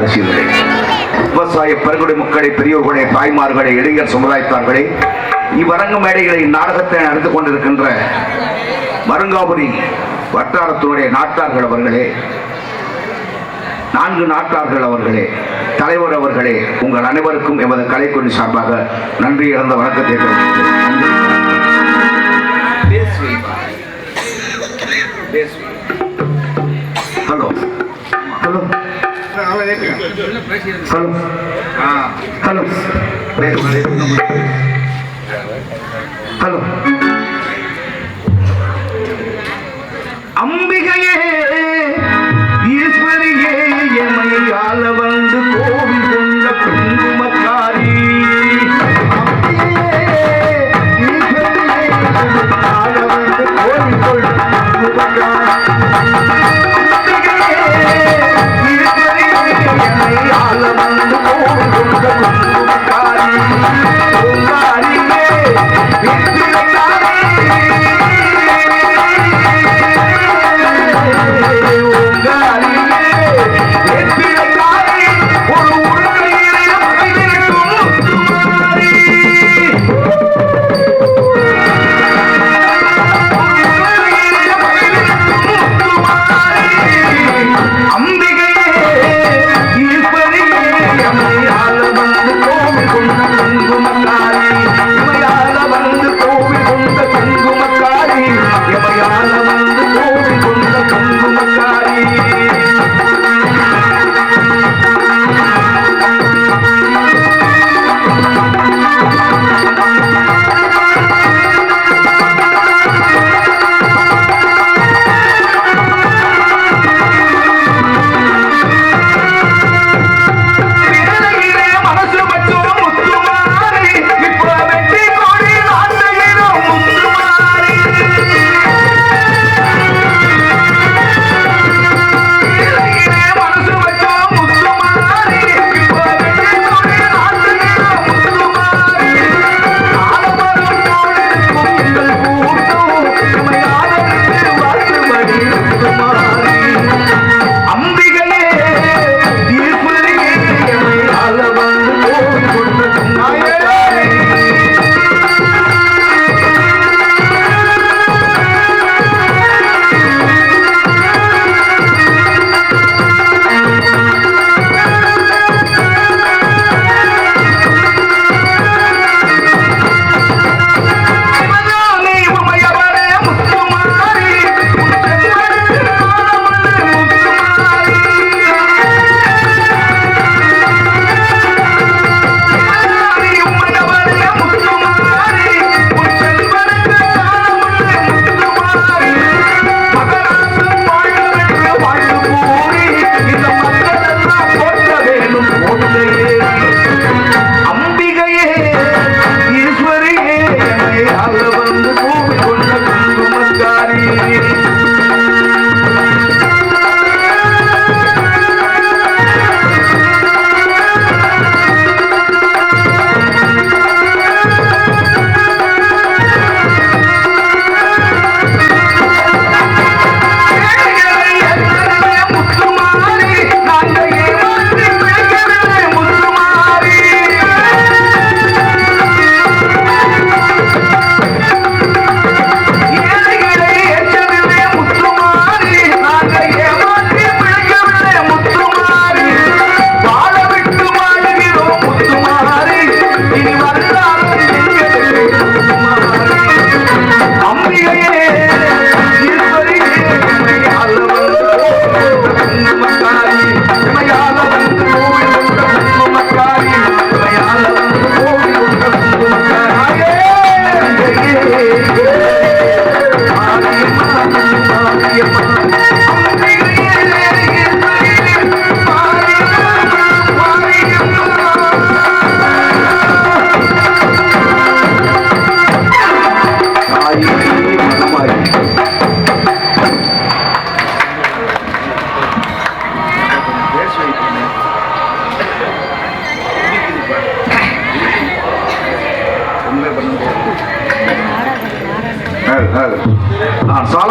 அரசியல்களே, விவசாய பெருங்குடி மக்களை, பெரியோர்களே, தாய்மார்களே, இளைஞர் சமுதாயத்தார்களே, இவ்வரங்க மேடைகளை நாடகத்தை நடந்து கொண்டிருக்கின்ற மருங்காபுரி வட்டாரத்தினுடைய நாட்டார்கள் அவர்களே, 4 நாட்டார்கள் அவர்களே, தலைவர் அவர்களே, உங்கள் அனைவருக்கும் எமது கலைக்குழு சார்பாக நன்றி இழந்த வணக்கத்தை hello hello hello hello hello அம்பிகையே ஈஸ்வரியே எமை ஆள வந்து கோவில் கொண்ட குங்குமக்காரி, ஆள வந்து கோவில் கொண்ட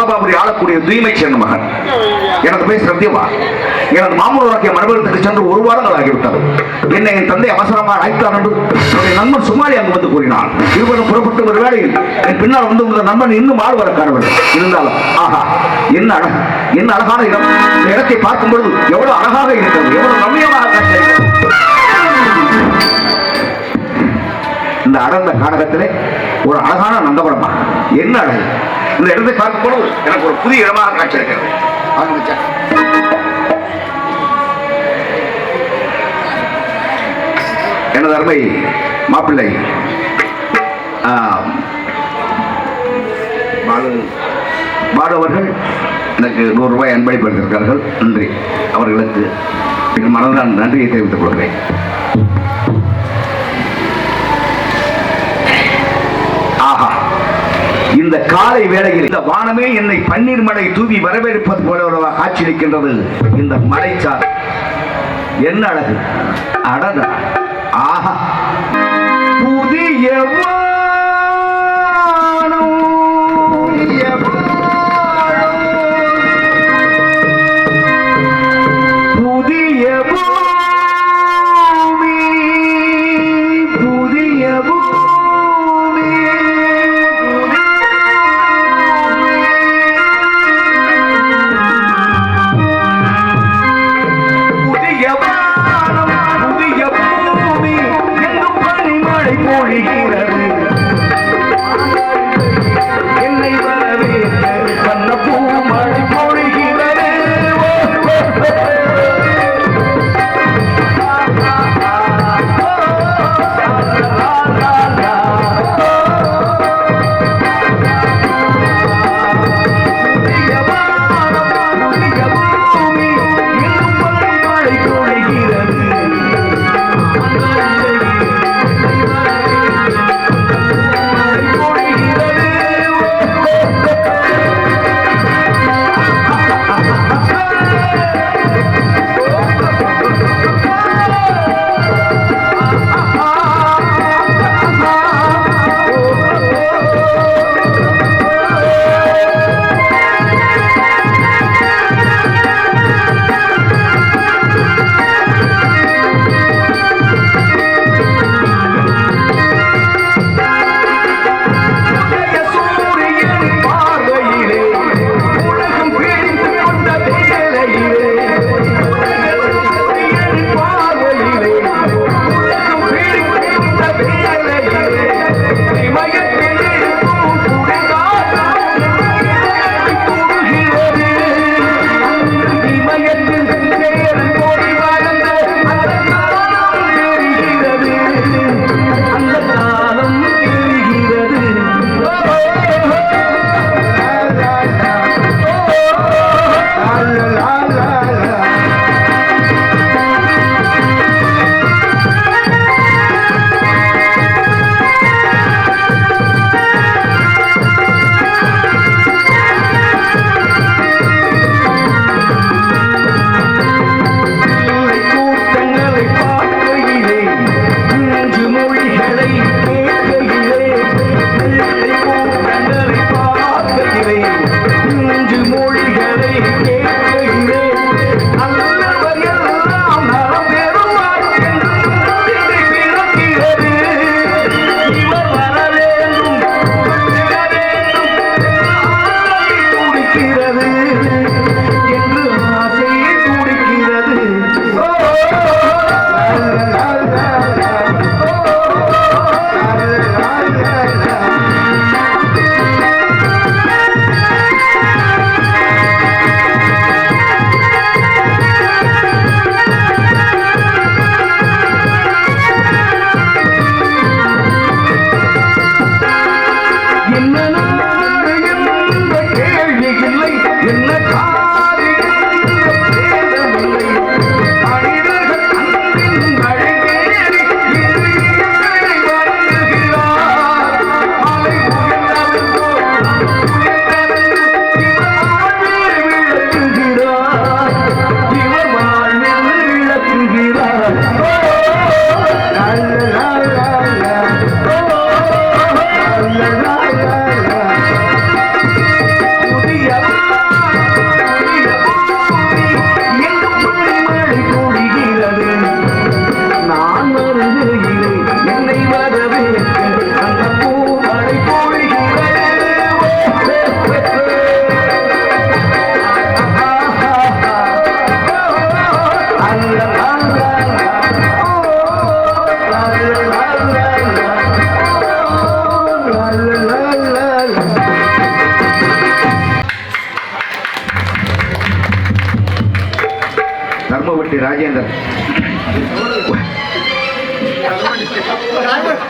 பிரதாபாபுரி ஆளக்கூடிய தூய்மை சேர்ந்த மகன். எனது பேர் சத்தியமா. எனது மாமூலராகிய மரபகத்துக்கு சென்று ஒரு வாரங்கள் ஆகிவிட்டது. என்னை என் தந்தை அவசரமாக அழைத்தார் என்று என்னுடைய நண்பன் சுமாரி அங்கு வந்து கூறினான். இருவரும் புறப்பட்டு ஒரு வேளையில் என் பின்னால் வந்து உங்கள் நண்பன் இன்னும் ஆள் வர காணவில்லை. இருந்தாலும் ஆஹா, என்ன அழகான இடம். இந்த இடத்தை பார்க்கும் பொழுது எவ்வளவு அழகாக இருக்கிறது, எவ்வளவு ரம்மியமாக காட்சியளிக்கிறது. இந்த அடர்ந்த கானகத்திலே ஒரு அழகான நந்தவனமா, என்ன அழகு. இந்த இடத்தை பார்க்கும் பொழுது எனக்கு ஒரு புதிய இடமாக காட்சியளிக்கிறது. எனது அருமை மாப்பிள்ளை பாலு அவர்கள் எனக்கு 100 ரூபாய் அன்பளிப்படுத்தியிருக்கிறார்கள். நன்றி. அவர்களுக்கு என் மனதால் நன்றியை தெரிவித்துக் கொள்கிறேன். ஆஹா, இந்த காலை வேளையில் இந்த வானமே என்னை பன்னீர் மழை தூவி வரவேற்பது போல காட்சியளிக்கின்றது. இந்த மலைச்சார் என்ன அழகு. அடடா, ஆஹா, புதிய புதிய தோர்முட்டி ராஜேந்திரன்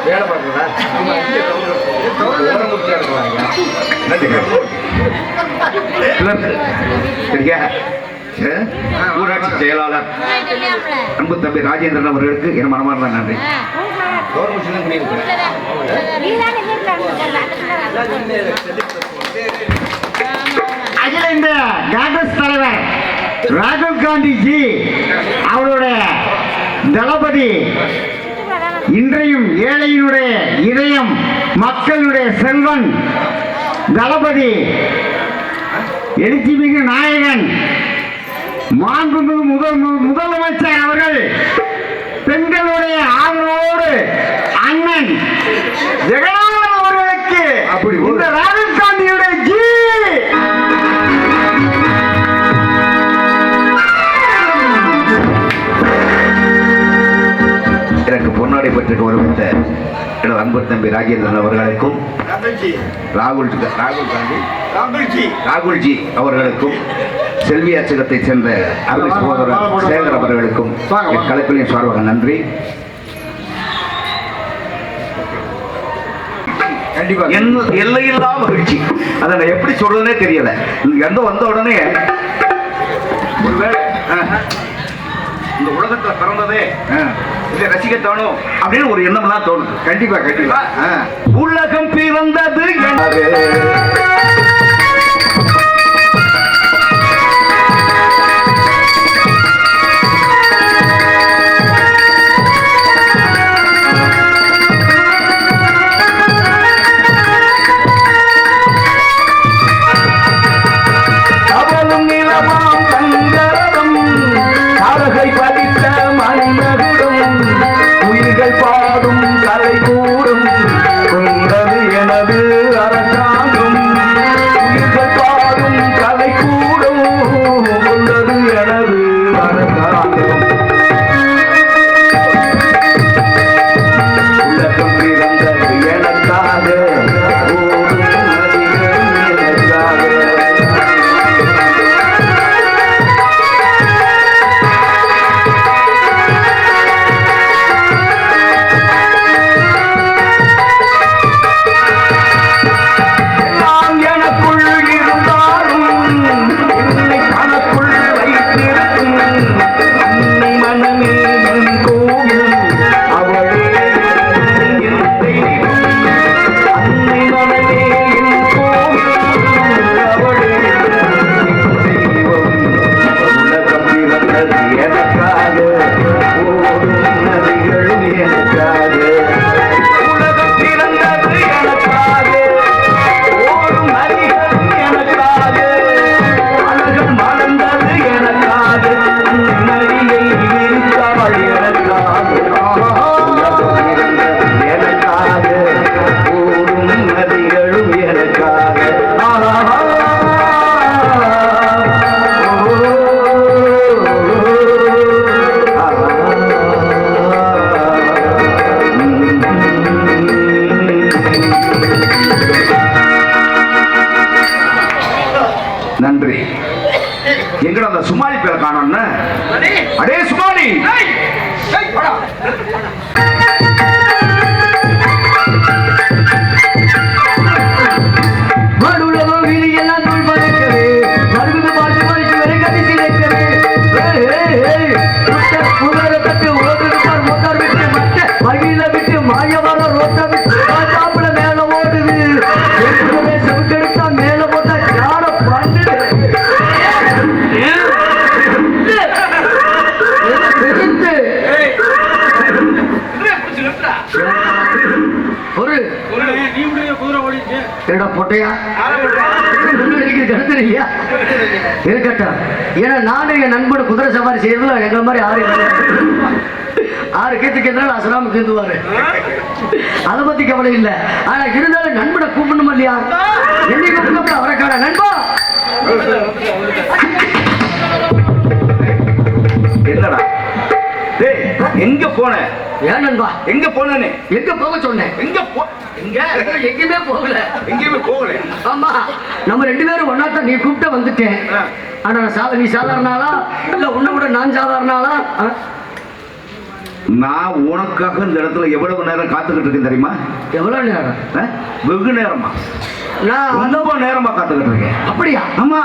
வேலை பார்க்குறா ஊராட்சி செயலாளர் அன்பு தம்பி ராஜேந்திரன் அவர்களுக்கு என் மனமார்ந்த நன்றி. அகில இந்திய காங்கிரஸ் தலைவர் ராகுல் காந்தி ஜி அவருடைய தளபதி இன்றையும் ஏழையினுடைய இதயம் மக்களுடைய செல்வன் தளபதி எழுச்சிமிகு நாயகன் மாண்புமிகு முதலமைச்சர் அவர்கள் பெண்களுடைய ஆதரவோடு அண்ணன் ஜெகநாதன் அவர்களுக்கு இந்த ராகுல் காந்தியுடைய ஜி எனக்கு பொன்னாடை பெற்றுக்கு வருவித்த எனது அன்பு தம்பி ராஜேந்திரன் அவர்களுக்கும் ராகுல்ஜி அவர்களுக்கும் செல்வி அச்சகத்தை சேர்ந்த அருமை சகோதரர் சேகர் அவர்களுக்கும் என் கலைப்பிலையும் சார்பாக நன்றி. எல்லையில்லா மகிழ்ச்சி. அதை நான் எப்படி சொல்றதுனே தெரியல. இங்க வந்த உடனே ஒருவேளை இந்த உலகத்துல பிறந்ததே இதை ரசிக்கத்தானோ அப்படின்னு ஒரு எண்ணம்லாம் தோணுது. கண்டிப்பா கண்டிப்பா உலகம் பிறந்தது நன்றி. எங்கட அந்த சுமாலி பேரை காணோம்னு அடே சுமாலி இருக்கட்டும். ஏன்னா நானும் என் நண்பன் குதிரை சவாரி செய்யறதுல எங்களை மாதிரி ஆறு கேத்துக்கு அசராம கேந்துவாரு. அதை பத்தி கவலை இல்லை. ஆனா இருந்தாலும் நண்பனை கூப்பிடணும் இல்லையா? என்னைக்கு கூப்பிட அவரைக்கான நண்பா என்னடா எங்க போன? ஏன் நண்பா எங்க போனே? எங்க போக சொன்னேன்? எங்கேயுமே போகல. எங்கேயுமே போகல. ஆமா, நம்ம ரெண்டு பேரும் ஒன்னாத்தான் நீ கூப்பிட்ட வந்துட்டேன். ஆனா நீ சாதாரண ஆளா இல்ல உன்னை விட நான் சாதாரண ஆளா? நான் உனக்காக இந்த இடத்துல எவ்வளவு நேரம் காத்துக்கிட்டு இருக்கேன் தெரியுமா? எவ்வளவு நேரம்? வெகு நேரமா. நான் ரொம்ப நேரமா காத்துக்கிட்டு இருக்கேன். அப்படியா? ஆமா.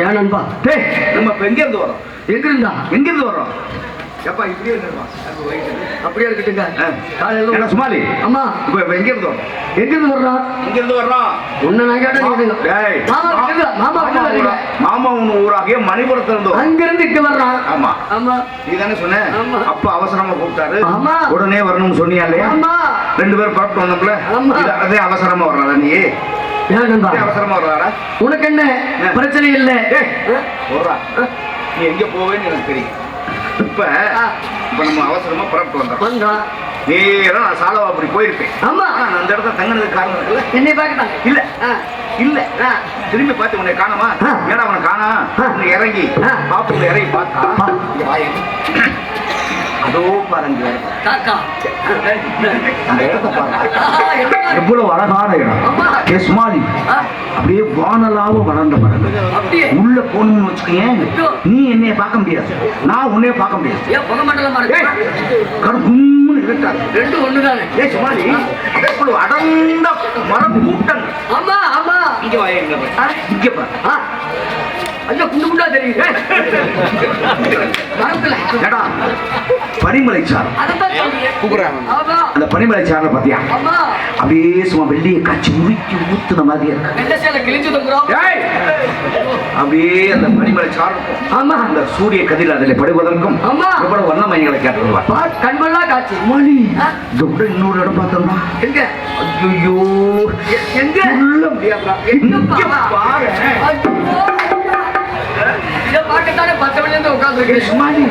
ஏன் நண்பா? டேய், நம்ம இப்ப எங்க இருந்து வரோம்? எங்க இருந்து வரோம்? எப்பா இப்படியே இருக்கணுமா? அப்படியே இருக்கட்டுங்க. காலையில என்ன சுமாலி? அம்மா இப்ப எங்க இருந்து வரோம்? எங்க இருந்து வர்றோம்? எங்க இருந்து வர்றோம்? உன்னை நான் கேட்டேன். டேய், மாமா உன் ஊராகிய மணிபுரத்துல இருந்து அங்க இருந்து இங்க வர்றான். ஆமா ஆமா. நீ தானே சொன்ன? அப்பா அவசரமா கூப்பிட்டாரு. ஆமா. உடனே வரணும்னு சொன்னியா இல்லையா? ஆமா. 2 பேரும் புறப்பட்டு வந்தோம்ல. ஆமா. அதே அவசரமா வர்றாடா நீ? ஏன் நண்பா? அவசரமா வர்றாடா? உனக்கு என்ன பிரச்சனை இல்லை. போறா, நீ எங்க போவேன்னு எனக்கு தெரியும். இப்ப நம்ம அவசரமா புறப்பட்டு வந்தோம். நேரா நான் சாலவாபுரி போயிருப்பேன். ஆமா. நான் அந்த இடத்துல தங்கினதுக்கு காரணம் இருக்குல்ல? என்னை பார்க்கட்டாங்க. இல்ல திரும்பி பார்த்து உன்னை காணமா? ஏன்னா அவனை காணா இறங்கி பாப்புல இறங்கி பார்த்தா அதோ பாருங்க எவ்வளவு அழகான இடம். சுமாலி அப்படியே வானலாவ வளர்ந்த மரம். உள்ள போகணும்னு வச்சுக்கேன், நீ என்னைய பார்க்க முடியாது, நான் உன்னைய பார்க்க முடியாது. ரெண்டு ஒண்ணுதானே. சுமாலி அடர்ந்த மரம் கூட்டம். ஆமா ஆமா. இங்க வாய இங்க பாரு. ஐயோ குண்டு குண்டா தெரியுது. பனிமலை சார் அந்த பனிமலை சார பாத்தியா? அப்படியே சும்மா வெள்ளியை காய்ச்சி முறுக்கி ஊத்துன மாதிரி அப்படியே அந்த பனிமலை சார். ஆமா. அந்த சூரிய கதிர் அதில் படுவதற்கும் எவ்வளவு வண்ணமயங்களை கேட்டுருவார். கண்மல்லா காட்சி. மணி இதை விட இன்னொரு இடம் பார்த்தோம்னா எங்க? ஐயோ எங்க? பாரு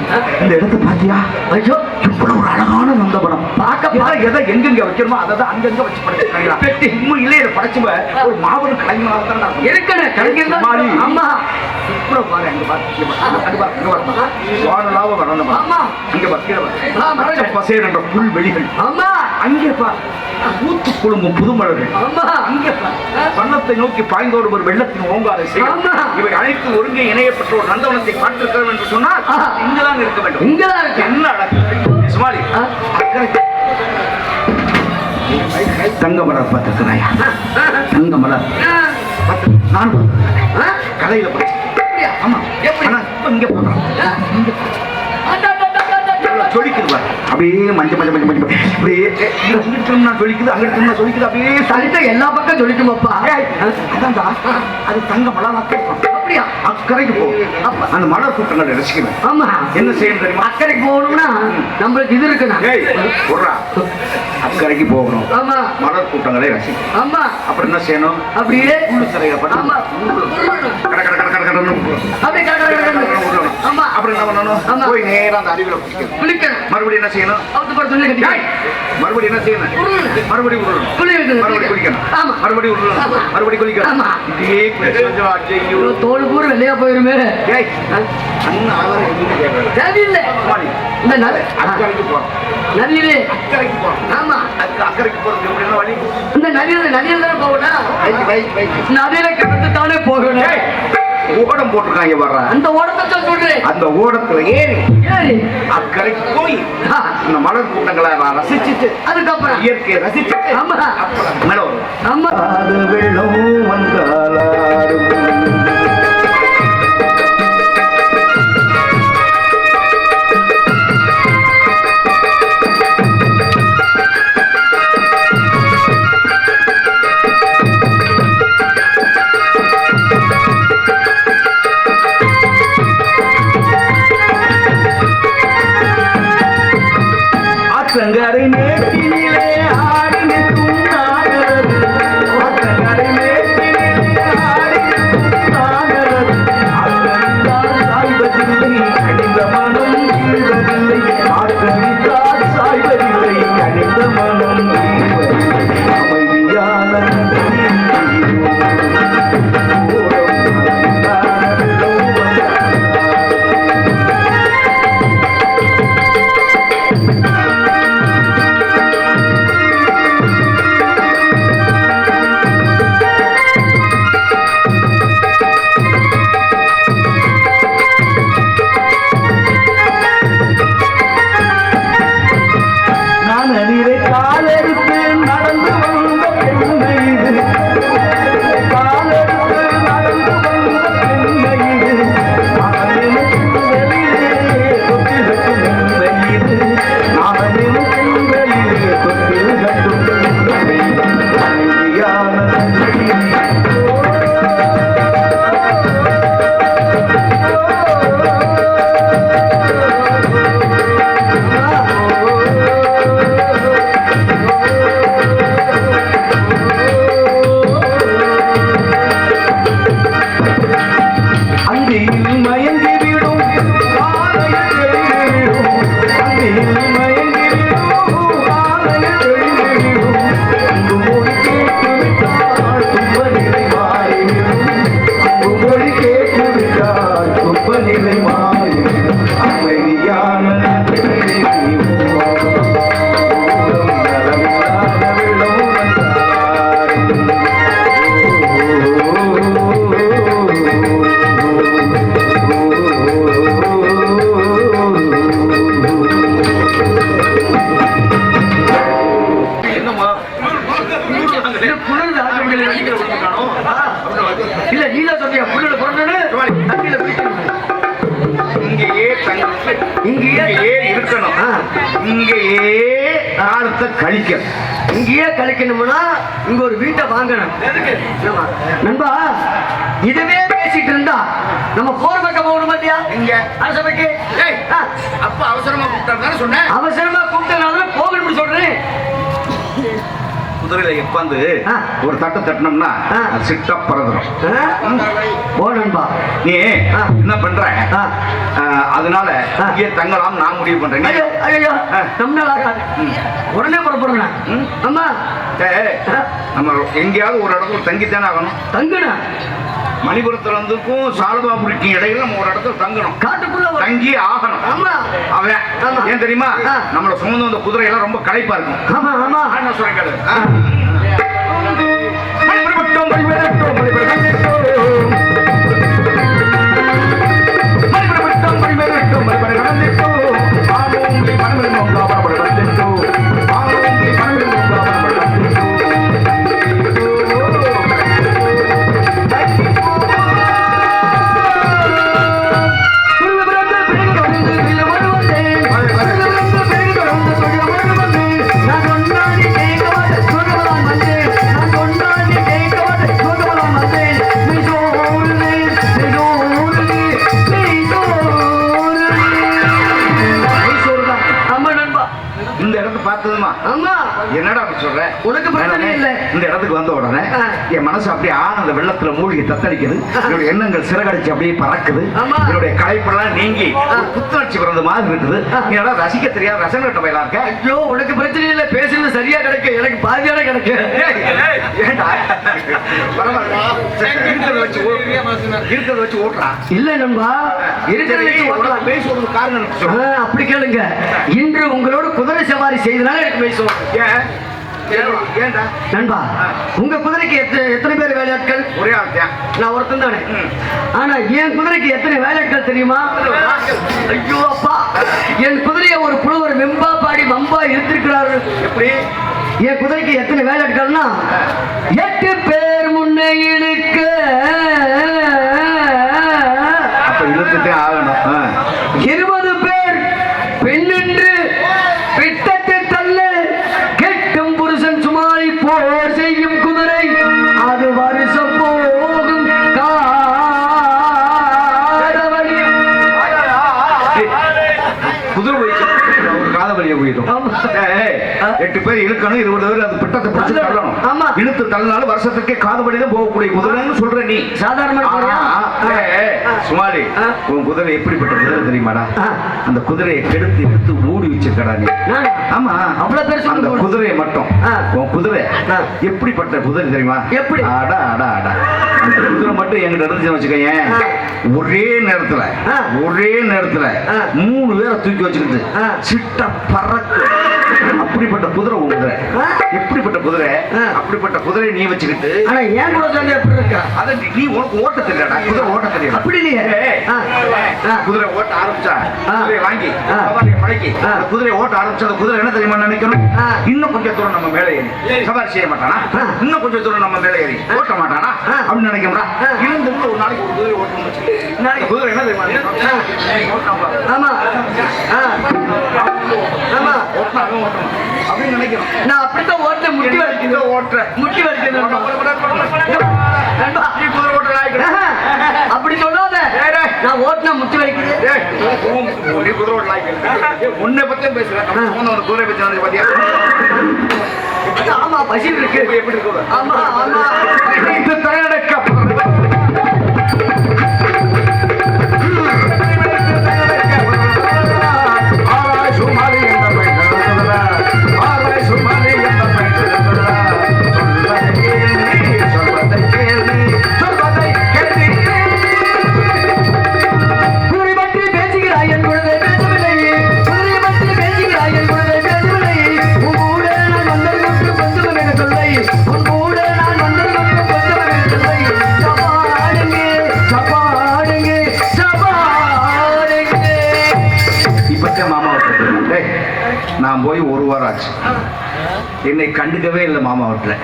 இந்த இடத்தை பாத்தியா? ஐயோ இவ்வளவு ஒரு அழகான நந்தவனம். எதை எங்கெங்க வைக்கணுமோ அதை அங்கங்க வச்சு படைச்சு இல்லையே படைச்சு ஒரு மாபெரும் கலைஞராக இருக்கணும். கலைஞர். ஆமா. இவ்வளவு பாரு அங்க பாரு வானலாவ வரணும். இங்க பாரு பசேர் என்ற புல் வெளிகள். ஆமா. அங்கே பாரு ஊத்து குழுங்கும் புதுமலர்கள். அங்கே வண்ணத்தை நோக்கி பாய்ந்தோடு ஒரு வெள்ளத்தின் ஓங்காரை செய்யும். இவை அனைத்து ஒருங்கே இணையப்பட்ட ஒரு நந்தவனத்தை பார்த்திருக்கிறோம் என்று சொன்னால் இங்குதான் இருக்க வேண்டும். இங்கதான் இருக்கு. என்ன அழகு சுமாலி. தங்க மலர் பார்த்திருக்கிறாயா? தங்க மலர் நான் கதையில படிச்சேன். ஆமா. இங்க போகிறோம் சொல்லிக்குது அப்படியே மஞ்சள் மஞ்சள் மஞ்சள் மஞ்சள் அப்படியே சொல்லிக்குது, அங்கிட்டு சொல்லிக்குது, அப்படியே சரித்த எல்லா பக்கம் சொல்லிக்குமாப்பா. அதான்டா அது தங்க மலர் அப்படியா? அக்கறைக்கு போகும். அந்த மலர் கூட்டங்களை ரசிக்கணும். ஆமா. என்ன செய்யணும் தெரியுமா? அக்கறைக்கு போகணும்னா நம்மளுக்கு இது இருக்குண்ணா. அக்கறைக்கு போகணும். ஆமா. மலர் கூட்டங்களை ரசிக்கணும். ஆமா. அப்புறம் என்ன செய்யணும்? அப்படியே உள்ளுத்தரையில அப்புறம் என்ன பண்ணணும்? போய் நேரம் அந்த அருவியில குளிக்கணும். மறுபடியும் என்ன செய்யணும்? மறுபடியும் என்ன செய்யணும்? மறுபடியும் மறுபடியும் குளிக்கணும். மறுபடியும் மறுபடியும் குளிக்கணும். தோல் பூரா வெள்ளையா போயிருமே. அக்கறைக்கு போறோம். நதியிலே அக்கறைக்கு போறோம். ஆமா. அக்கறைக்கு போறது எப்படின்னா வழி இந்த நதியில தானே போகணும். நதியில கிடந்துட்டாலே போகணும். ஓடம் போட்டிருக்காங்க வர்ற அந்த ஓடத்தை சொல்றேன். அந்த ஓடத்துல ஏறி அக்கறைக்கு போய் இந்த மலர் கூட்டங்களை ரசிச்சுட்டு அதுக்கப்புறம் இயற்கையை ரசிச்சுட்டு அப்புறம் மேல வரும். வெள்ளம் வந்தாலும் ஆற்றங்கரை மேட்டினிலே ஆடி நிற்கும் நாகரது. ஆற்றங்கரை மேட்டினிலே ஆடி நிற்கும் இங்கேயே காலத்தை கழிக்க. இங்கேயே கழிக்கணும்னா இங்க ஒரு வீட்டை வாங்கணும். ஆமா. நண்பா இதுவே பேசிட்டு இருந்தா நம்ம போற பக்கம் போகணும் இல்லையா? இங்க அரசபைக்கு அப்ப அவசரமா கூப்பிட்டாரு சொன்னேன். அவசரமா கூப்பிட்டனால போகணும்னு சொல்றேன். குதிரையில உட்காந்து ஒரு தட்டு தட்டினோம்னா சிட்டா பறந்துடும். ஓ நண்பா நீ என்ன பண்ற? அதனால இங்கே தங்கலாம் நான் முடிவு பண்றேன். ஐயோ நம்மளால ஆகாது. உடனே புறப்படுறேன். அம்மா நம்ம எங்கேயாவது ஒரு இடத்துல தங்கித்தானே ஆகணும். தங்கணும். மணிபுரத்துல இருந்துக்கும் சாரதாபுரிக்கு இடையில நம்ம ஒரு இடத்துல தங்கணும். காட்டுக்குள்ள தங்கி ஆகணும். அவன் ஏன் தெரியுமா? நம்மள சுமந்து வந்த குதிரை எல்லாம் ரொம்ப களைப்பா இருக்கும். ஆமா ஆமா என்ன சொல்றேன் கேளு. என்னடா சொல்ற? உனக்கு பிரச்சனை இல்ல. இந்த இடத்துக்கு வந்த உடனே என் மனசு அப்படியே ஆனந்த வெள்ளத்துல மூழ்கி தத்தளிக்குது. என்னுடைய எண்ணங்கள் சிறகடிச்சு அப்படியே பறக்குது. என்னுடைய களைப்பெல்லாம் நீங்கி புத்துணர்ச்சி பிறந்த மாதிரி இருக்குது. என்னடா ரசிக்க தெரியாத ரசம் கட்ட பயிலா இருக்க? ஐயோ உனக்கு பிரச்சனை இல்ல. பேசுறது சரியா கிடைக்கும். எனக்கு பாதியான கிடைக்கு. இருக்கிறத வச்சு ஓட்டுறா. இல்ல நண்பா இருக்கிறத வச்சு ஓட்டலாம். பேசுறது காரணம் அப்படி கேளுங்க. இன்று உங்களோட குதிரை சவாரி செய்தனால எனக்கு பேசுவோம். நண்பா உங்க குதிரைக்கு எத்தனை பேர் வேலையாட்கள்? ஒரே ஆள். நான் ஒருத்தன் தானே. ஆனா என் குதிரைக்கு எத்தனை வேலையாட்கள் தெரியுமா? ஐயோ அப்பா என் குதிரையை ஒரு புலவர் வெம்பா பாடி வம்பா இழுத்திருக்கிறாரு. எப்படி? என் குதிரைக்கு எத்தனை வேலையாட்கள்னா 8 பேர் முன்னே இழுக்க. அப்ப இழுத்துட்டே ஆகணும். 20 பேர் பெண்ணென்று பிட்டத்தை தள்ள கெட்டும் புருஷன் சுமாரி போர் செய்யும் குதிரை அது வருஷம் போகும் காதவழி. குதிரை காதவழியை போயிடும். 8 பேர் இழுக்கணும். 20 பேர் அது பிட்டத்தை பிடிச்சு தள்ளணும். ஆமா இழுத்து தள்ளினாலும் வருஷத்துக்கே காதவழி தான் போகக்கூடிய குதிரைன்னு சொல்ற நீ. சாதாரண சுமாரி உன் குதிரை எப்படிப்பட்ட குதிரை தெரியுமாடா? அந்த குதிரையை கெடுத்து எடுத்து மூடி வச்சிருக்கடா நீ. ஆமா அவ்வளவு பேர் அந்த குதிரையை மட்டும். உன் குதிரை எப்படிப்பட்ட குதிரை தெரியுமா? எப்படி? அடா அடா அடா அந்த குதிரை மட்டும் எங்கிட்ட இருந்துச்சு வச்சுக்கோங்க. ஒரே நேரத்துல 3 பேரை தூக்கி வச்சுக்கிட்டு சிட்ட பறக்கு. அப்படிப்பட்ட குதிரை உன் குதிரை. எப்படிப்பட்ட குதிரை? அப்படிப்பட்ட குதிரை நீ வச்சுக்கிட்டு ஏன் கூட சொல்லி எப்படி இருக்க? அதை நீ உனக்கு ஓட்ட தெரியலடா. குதிரை ஓட்ட தெரியும். அப்படி இல்லையே. குதிரை ஓட்ட ஆரம்பிச்சா குதிரையை வாங்கி பழக்கி குதிரை ஓட்ட ஆரம்பிச்சா அந்த குதிரை என்ன தெரியுமா நினைக்கணும்? இன்னும் கொஞ்சம் தூரம் நம்ம மேலே ஏறி சவாரி செய்ய மாட்டானா? இன்னும் கொஞ்சம் தூரம் நம்ம மேலே ஏறி ஓட்ட மாட்டானா அப்படின்னு நினைக்கிறா. இருந்து ஒரு நாளைக்கு ஒரு குதிரை ஓட்டணும். குதிரை என்ன தெரியுமா? ஆமா ஆமா ஓட்டணும் அப்படின்னு நினைக்கிறோம். நான் அப்படித்தான் ஓட்ட முட்டி வலிக்குது. முட்டி வலிக்குது. குதிரை ஓட்ட அப்படி சொல்லாத. நான் ஓட்டினா முட்டி வலிக்குது. குதிரை ஓட்ட உன்னை பத்தி பேசுறேன். குதிரை பத்தி பாத்தியா? ஆமா பசி இருக்கு. எப்படி இருக்கு? ஆமா ஆமா நான் போய் 1 வாரம் ஆச்சு. என்னை கண்டுக்கவே இல்லை மாமா வீட்டில்.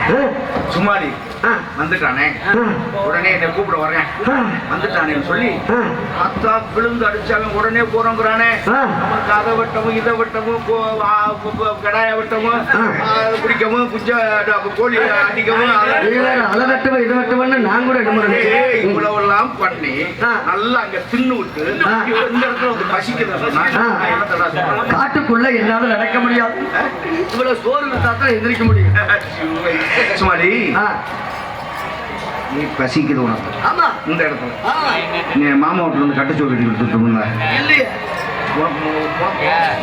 சுமாரி ஆ, வந்துட்டானே, ஆ, உடனே என்னை கூப்பிட வர்றேன், ஆ, வந்துட்டானேன்னு சொல்லி ஆ, அத்தா விழுந்து அடிச்சாலும் உடனே போறோங்கிறானே. ஆ. நமக்கு அதை வெட்டவும் இதை வெட்டவும் கடாய வெட்டவும் பிடிக்கவும் கோழி அடிக்கவும் இது வேற, அதை வெட்டுவ இதை வெட்டுவன்னு நான் கூட இவ்வளவு எல்லாம் பண்ணி ஆ. நல்லா அங்க தின்னு விட்டு ஆ. இந்த இடத்துல வந்து பசிக்கிறது காட்டுக்குள்ள என்னால நடக்க முடியாது. இவ்வளவு சோறு விட்டா தான் எந்திரிக்க முடியும். சுமாரி ஆ, நீ பசிக்குது உனக்கு ஆமா. இந்த இடத்துல ஆ, நீ மாமா வீட்டுல இருந்து கட்டுச்சோறு கட்டி கொடுத்துட்டு இல்லையே.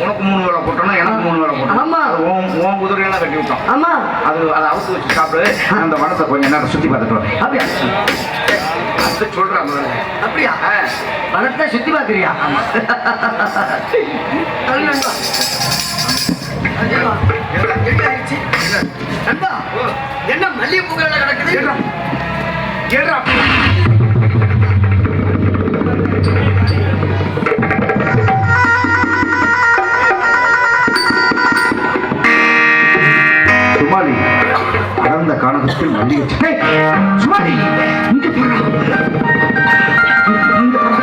உனக்கு 3 வேளை போட்டோம்னா எனக்கு 3 வேளை போட்டோம். ஆமா. உன் குதிரையெல்லாம் கட்டி விட்டோம். ஆமா. அதை அவுத்து வச்சு சாப்பிடு. அந்த வனத்தை கொஞ்சம் நேரம் சுத்தி பார்த்துட்டு வரேன். அப்படியா? அது சொல்றேன் முதல்ல. அப்படியா? பணத்தை சுத்தி பாக்குறியா? என்ன மல்லிகை பூக்கள் கிடக்குது? ஏறா சுமாலி அடர்ந்த கானகத்தில் மல்லிகை. சுமாலி இங்க போறா, இங்க போறா.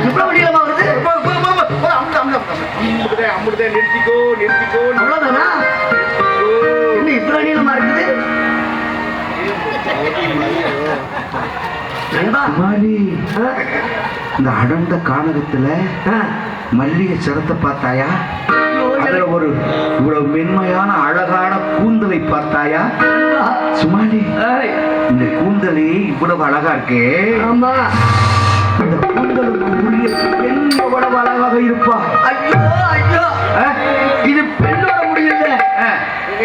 இவ்வளவு நீளமா வருது? அமுதே நிறுத்திக்கோ நிறுத்திக்கோ. அவ்வளவுதானா? என்ன இவ்வளவு நீளமா இருக்குது? நண்பா, சுமாலி ஆ, இந்த அடர்ந்த கானகத்துல ஆ, மல்லிகை சிரத்தை பார்த்தாயா? ஐயோ, அதுல ஒரு இவ்வளவு மென்மையான அழகான கூந்தலை பார்த்தாயா? நண்பா, சுமாலி ஏய், இந்த கூந்தலே இவ்வளவு அழகா இருக்கே. ஆமா. அந்த கூந்தலுக்கு உரிய பெண் எவ்வளவு அழகாக இருப்பா. ஐயோ ஐயோ, ஆ? இது பெண்ணோட முடியல. ஆ.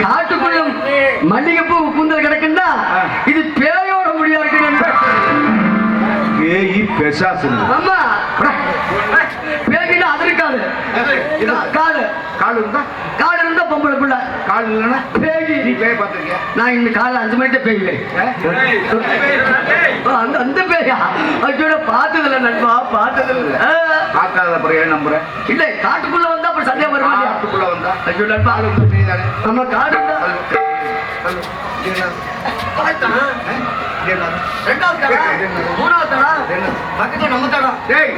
காட்டுக்குள்ளும் மல்லிகைப்பூ கூந்தல் கிடக்குன்னா ஆ. இது பேயோட முடியா இருக்கு நண்பா. ஏய் பெசாசு. ஆமா, பேகினா அது இருக்காது. காடு கால் இருந்தா காடு இருந்தா பொம்பளை பிள்ளை. கால் இல்லைன்னா பேகி. நீ பேய பார்த்திருக்கியா? நான் இந்த காலைல 5 மணிக்கு பேய்வேன். அந்த அந்த பேயா ஐயோட பார்த்ததில்ல நண்பா, பார்த்ததில்ல. பார்க்காத பிறகு ஏன் நம்புறேன்? இல்ல, காட்டுக்குள்ள வந்தா அப்புறம் சந்தேகம் வருமா இல்லையா? காட்டுக்குள்ள வந்தா ஐயோ நண்பா, கால் வந்து நீதானே. நம்ம காடு இருந்தா பார்த்தா? ரெண்டாவது தடா, மூணாவது தடா, பக்கத்துல நம்ம தடா. டேய்,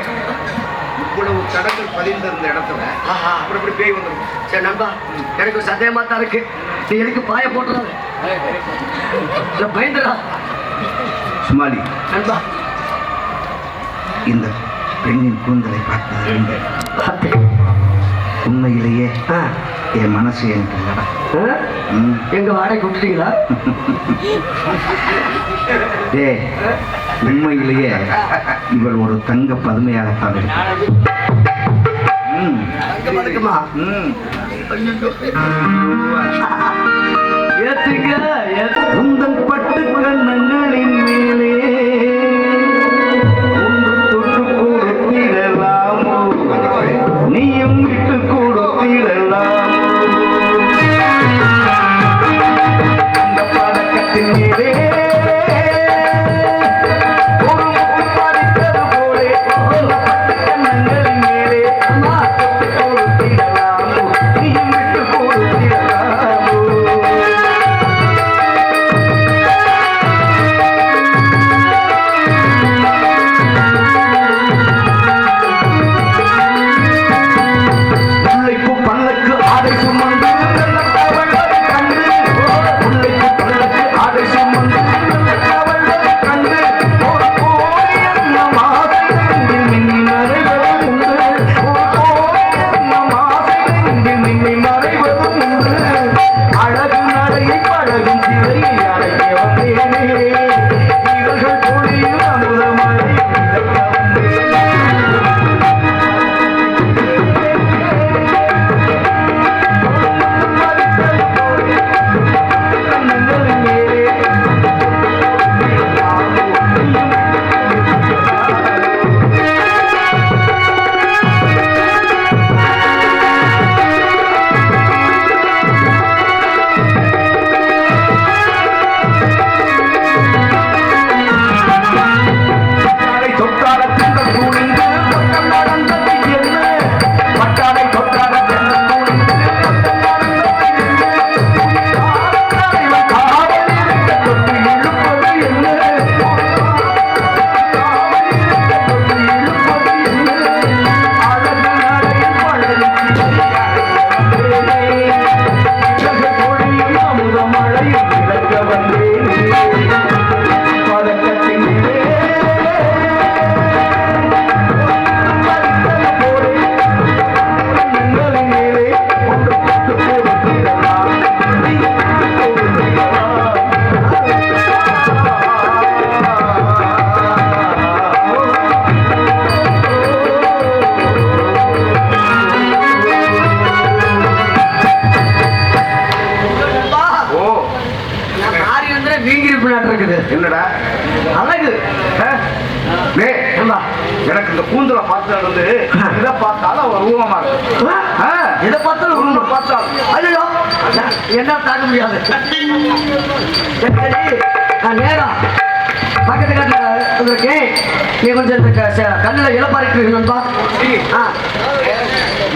இவ்வளவு தடங்கள் பதிந்திருந்த இடத்துல ஆஹா. அப்புறம் இப்படி பேய் வந்துடும். சரி நண்பா, எனக்கு ஒரு சந்தேகமா தான் இருக்கு. நீ எதுக்கு பாய போட்டுறாரு? இல்ல பயந்துடா சுமாலி, நண்பா. இந்த பெண்ணின் கூந்தலை பார்த்தது பார்த்தேன். உண்மையிலேயே ஆ, என் மனசு எனக்கு இல்லடா. ஆ? எங்க வாடகை விட்டுட்டீங்களா? டேய், உண்மையிலேயே இவள் ஒரு தங்க பதுமையாகத்தான் இருக்கு. அங்க படுக்குமா? ம். ஏத்துங்க, ஏத்து. உந்தன் பட்டு கண்ணங்களின் மேலே ஒன்று தொட்டு கொடுத்திடலாமோ, நீயும் விட்டு கொடுத்திடலாமோ, அந்த பதக்கத்தின் மேலே ஒரு முத்து பதித்தது போலே உந்தன் பட்டு கண்ணங்களின் மேலே அம்மா, தொட்டு கொடுத்திடலாமோ, நீயும் விட்டு கொடுத்திடலாமோ. முல்லைப்பூ பல்லக்கு ஆடை சுமந்து கண்டு, முல்லைப்பூ பல்லக்கு ஆடை சுமந்து உடனே வீங்கிருப்பு நாட்டு இருக்குது. என்னடா அழகு. டேய், எனக்கு இந்த கூந்தலை பார்த்தது இதை பார்த்தாலும் ஒரு உருவமா இருக்கு. இதை பார்த்தாலும் உருவம் பார்த்தாலும் ஐயோ என்ன தாக்க முடியாது. நான் நேரம் பக்கத்து கட்டில் இருக்கேன். நீ கொஞ்சம் இந்த கண்ணில் இழப்பாரிட்டு நண்பா.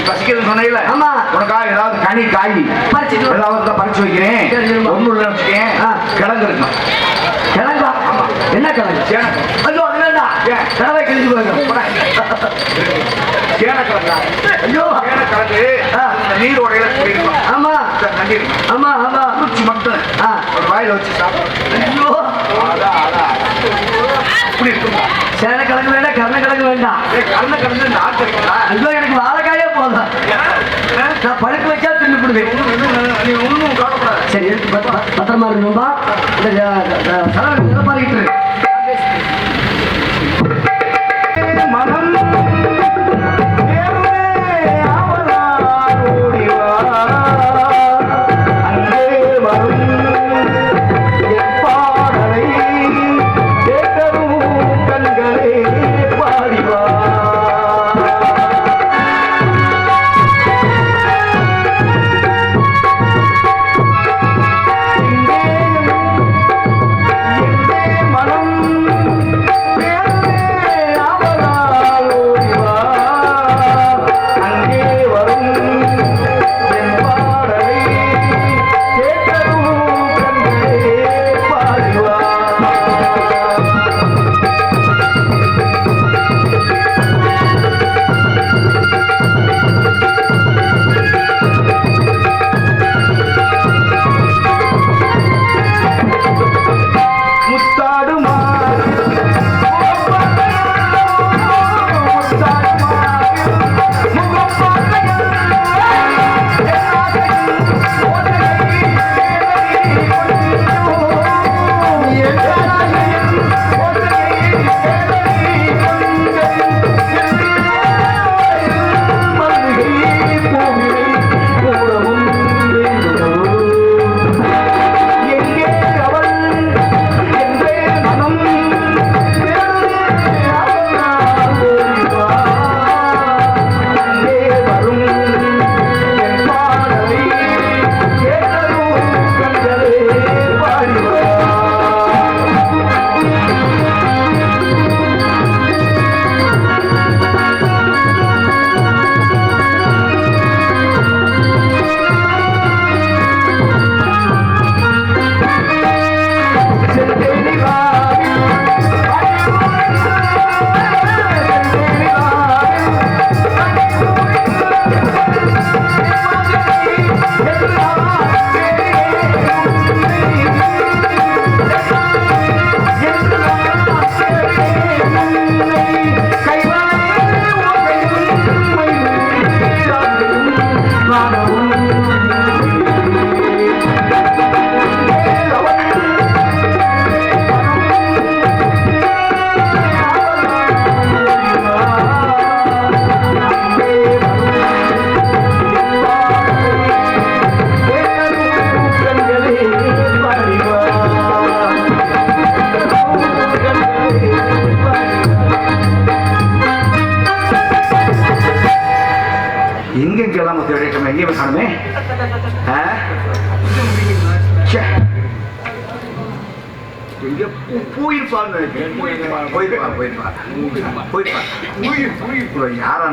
பசிக்கிறது சொன்னையில ஆமா உனக்காக ஏதாவது கனி காய் பறிச்சு ஏதாவது பறிச்சு வைக்கிறேன். ஒண்ணு வச்சுக்கேன். கிழங்கு இருக்கும். கிழங்கா? என்ன கிழங்கு? ஐயோ அது வேண்டாம். கிழவை கிழிஞ்சு போயிருக்கோம். சேனக்கிழங்கா? ஐயோ சேனக்கிழங்கு நீர் உடையில குடிக்கணும். ஆமா நன்றி. ஆமா ஆமா குச்சி மட்டும் ஒரு வாயில வச்சு சாப்பிடும். ஐயோ இப்படி இருக்கும். சேனக்கிழங்கு வேண்டாம், கருணக்கிழங்கு வேண்டாம். கருணக்கிழங்கு நாட்டு இருக்குங்களா? ஐயோ எனக்கு வாழைக்காயே போதும். நான் பழுக்க வச்சா தின்னு விடுவேன். நீ ஒன்றும் கவலைப்படாத. சரி எடுத்து பத்திரமா இருக்கணும்பா. இந்த செலவு நிலப்பாரிக்கிட்டு இருக்கு. மனம் எங்கெங்கெல்லாம் தேடிட்டோம், எங்கேயுமே காணுமே. யாரா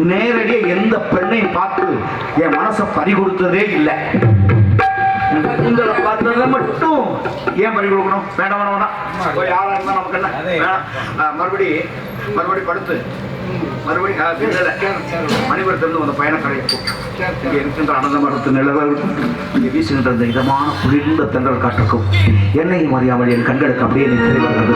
நேரடியா எந்த பெண்ணையும் பார்த்து என் மனசை பறி கொடுத்ததே இல்லை. உங்களை பார்த்ததுல மட்டும் ஏன் பறி கொடுக்கணும்? வேண்டாம் வேணாம் வேணாம். யாரா இருந்தா நமக்கு என்ன வேணாம். மறுபடியும் படுத்து மணிபுரத்திலிருந்து வந்த பயண கடைக்கு இங்கே இருக்கின்ற அனந்த மரத்து நிலவருக்கும் இங்கே வீசுகின்ற இந்த இதமான குளிர்ந்த தென்றல் காற்றுக்கும் என்னையும் அறியாமல் என் கண்களுக்கு அப்படியே தெரிவிக்கிறது.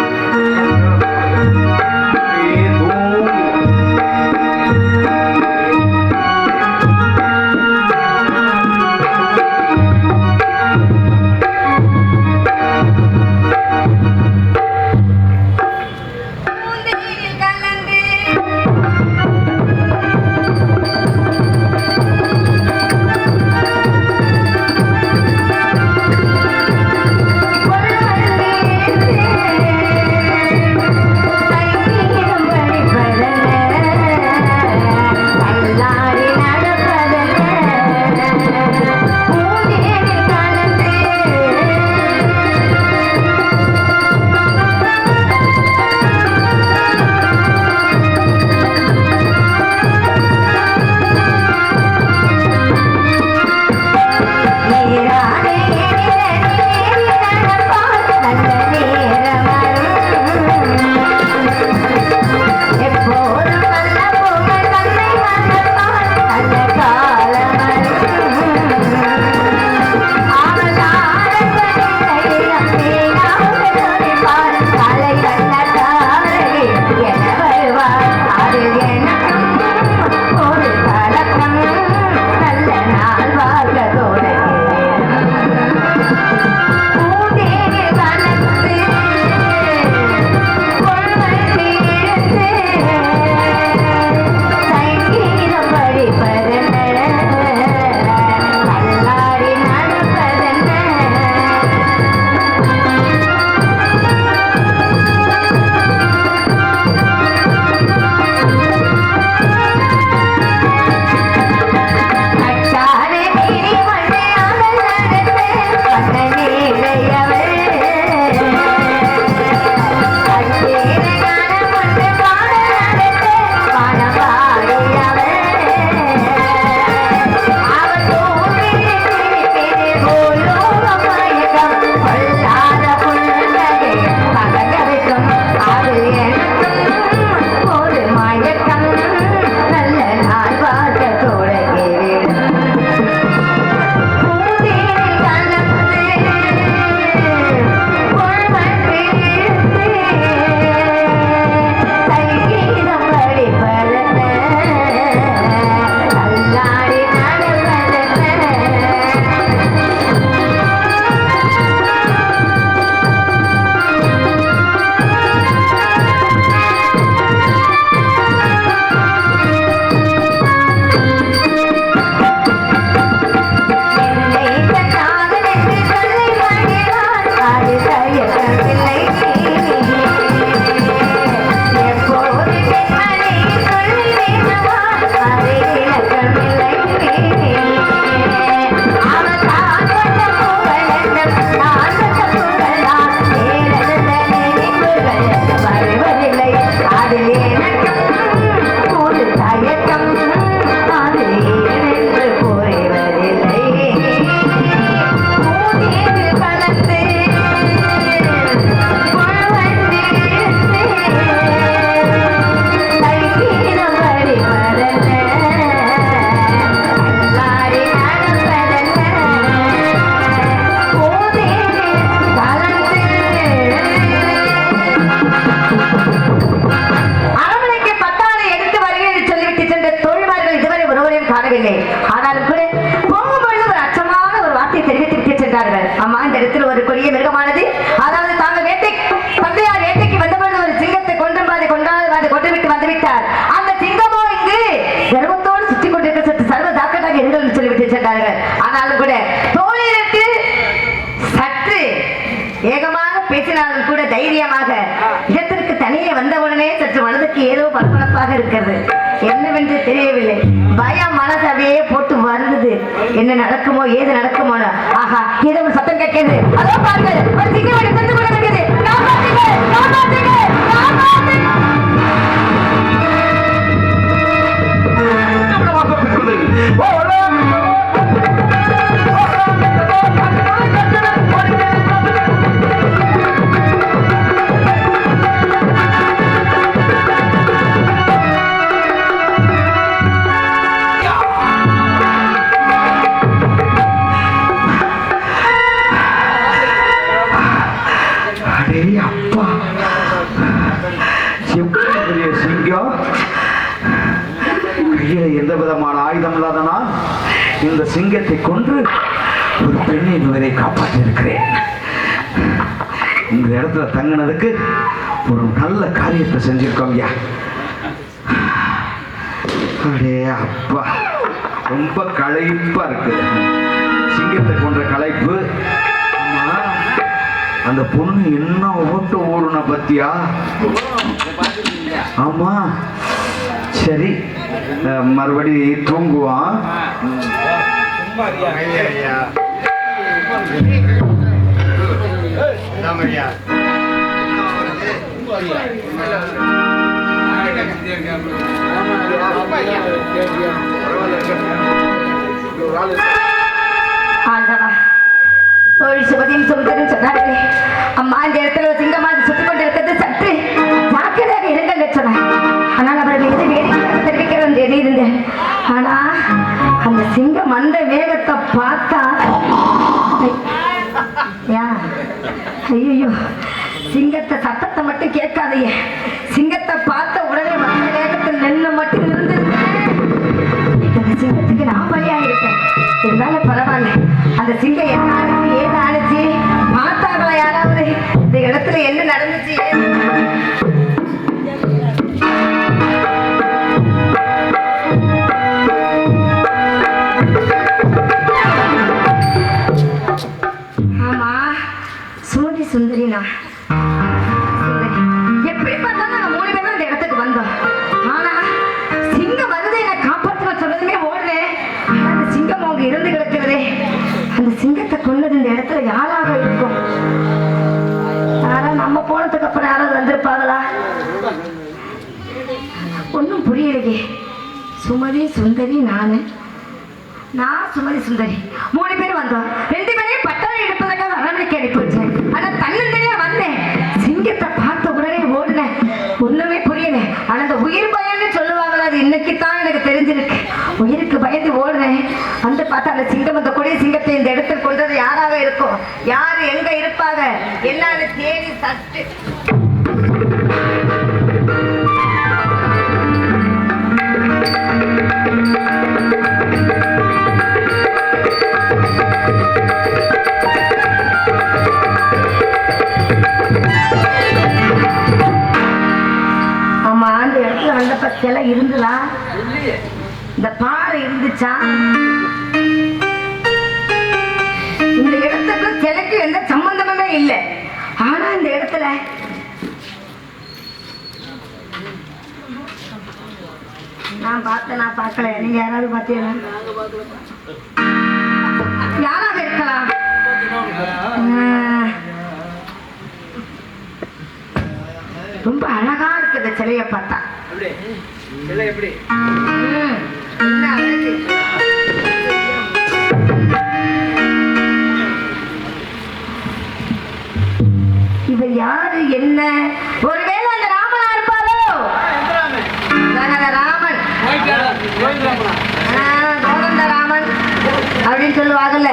இடத்தில் ஒரு கொடிய மிருகமானது, அதாவது தாங்கள் தந்தையார் வேட்டைக்கு வந்தபொழுது ஒரு சிங்கத்தை கொன்றுவிட்டு வந்துவிட்டார். அந்த சிங்கமோ இங்கு கர்வத்தோடு சுற்றி கொண்டிருக்க சற்று சர்வ தாக்கட்டாக இருங்கள் என்று சொல்லிவிட்டு சென்றார்கள். ஆனாலும் கூட தோழியிட்டு சற்று ஏகமாக பேசினாலும் கூட தைரியமாக இடத்திற்கு தனியே வந்தவுடனே சற்று மனதுக்கு ஏதோ பரபரப்பாக இருக்கிறது. என்னவென்று தெரியவில்லை. பயம் மனசு அப்படியே போட்டு வருது. என்ன நடக்குமோ ஏது நடக்குமோ. ஆஹா, ஏதோ ஒரு சத்தம் கேட்கிறது. அதோ பாருங்கள், ஒரு சிங்கம் சென்று கொண்டு வருகிறது. காப்பாற்றுங்க, காப்பாற்றுங்க, காப்பாற்றுங்க. அப்பா, எவ்வளவு சிங்கம்! கையில எந்த விதமான ஆயுதம் இல்லாதனால் இந்த சிங்கத்தை கொன்று ஒரு பெண்ணின் உயிரை காப்பாற்றியிருக்கிறேன். இந்த இடத்துல தங்கினதுக்கு ஒரு நல்ல காரியத்தை செஞ்சிருக்கோம் ஐயா. அடே அப்பா, ரொம்ப களைப்பா இருக்கு. சிங்கத்தை கொன்ற களைப்பு. அந்த பொண்ணு என்ன ஓட்டு ஓடுன பத்தியா? ஆமா, சரி, மறுபடி தூங்குவான். தோழி சுபதியும் சுமதியும் சொன்னார்களே, அம்மா இந்த இடத்துல சிங்கமாக சுற்றி கொண்டிருக்கிறது, சற்று ஜாக்கிரதையாக இருங்கள் சொன்னார். ஆனால் அவர்கள் எது வேடிக்கை தெரிவிக்கிறோம் என்று எண்ணியிருந்தேன். ஆனா அந்த சிங்கம் அந்த வேகத்தை பார்த்தா, ஐயோ, சிங்கத்தை சத்தத்தை மட்டும் கேட்காதையே, சிங்கத்தை பார்த்த உடனே வந்த வேகத்தில் நின்று மட்டும் இருந்து அந்த சிங்கத்துக்கு நான் பலியாக இருப்பேன். இருந்தாலும் பரவாயில்ல. அந்த சிங்கம் என்ன ஆனிச்சு ஏது ஆனிச்சு பார்த்தாங்களா யாராவது? இந்த இடத்துல என்ன நடந்துச்சு? ஆமா, சுமதி சுந்தரினா எப்படி பார்த்தாலும் நாங்க 3 பேரும் அந்த இடத்துக்கு வந்தோம். ஆனா சிங்கம் வந்து என்னை காப்பாற்ற சொன்னதுமே ஓடுறேன். அந்த சிங்கம் அவங்க இருந்து கிடக்கிறதே. அந்த சிங்கத்தை கொண்டது இந்த இடத்துல யாராக இருக்கும்? யாரா நம்ம போனதுக்கு அப்புறம் யாராவது வந்திருப்பாங்களா? ஒன்றும் புரியலையே. சுமதி சுந்தரி நான் சுமதி சுந்தரி 3 பேர் வந்தோம். 2 பேரையும் பட்டறை எடுப்பதற்காக அரண்மனைக்கு அனுப்பி வச்சேன். ஆனா தன்னந்தனியா வந்தேன். சிங்கத்தை பார்த்த உடனே ஓடுனேன். ஒண்ணுமே புரியல. ஆனா அந்த உயிர் பயன்னு சொல்லுவாங்களா, அது இன்னைக்கு தான் எனக்கு தெரிஞ்சிருக்கு. உயிருக்கு பயந்து ஓடுறேன். வந்து பார்த்தா அந்த சிங்கம், அந்த கொடிய சிங்கத்தை இந்த இடத்தில் கொண்டது யாராக இருக்கும்? யாரு எங்க இருப்பாங்க? என்னன்னு தேடி சட்டு வந்தப்ப சிலை இருந்துதா? இந்த பாறை இருந்துச்சா? இந்த இடத்துக்கு சிலைக்கு எந்த சம்பந்தமே இல்லை. ஆனா இந்த இடத்துல நான் பார்க்கல. நீங்க யாராவது பார்த்தீங்களா? யாராக இருக்கலாம்? ரொம்ப அழகா இருக்குது சிலையை பார்த்தா. இவர் யாரு என்ன? ஒருவேளை அந்த ராமனா இருப்பாரோ? ராமன், கோதண்ட ராமன் அப்படின்னு சொல்லுவாங்கல்ல,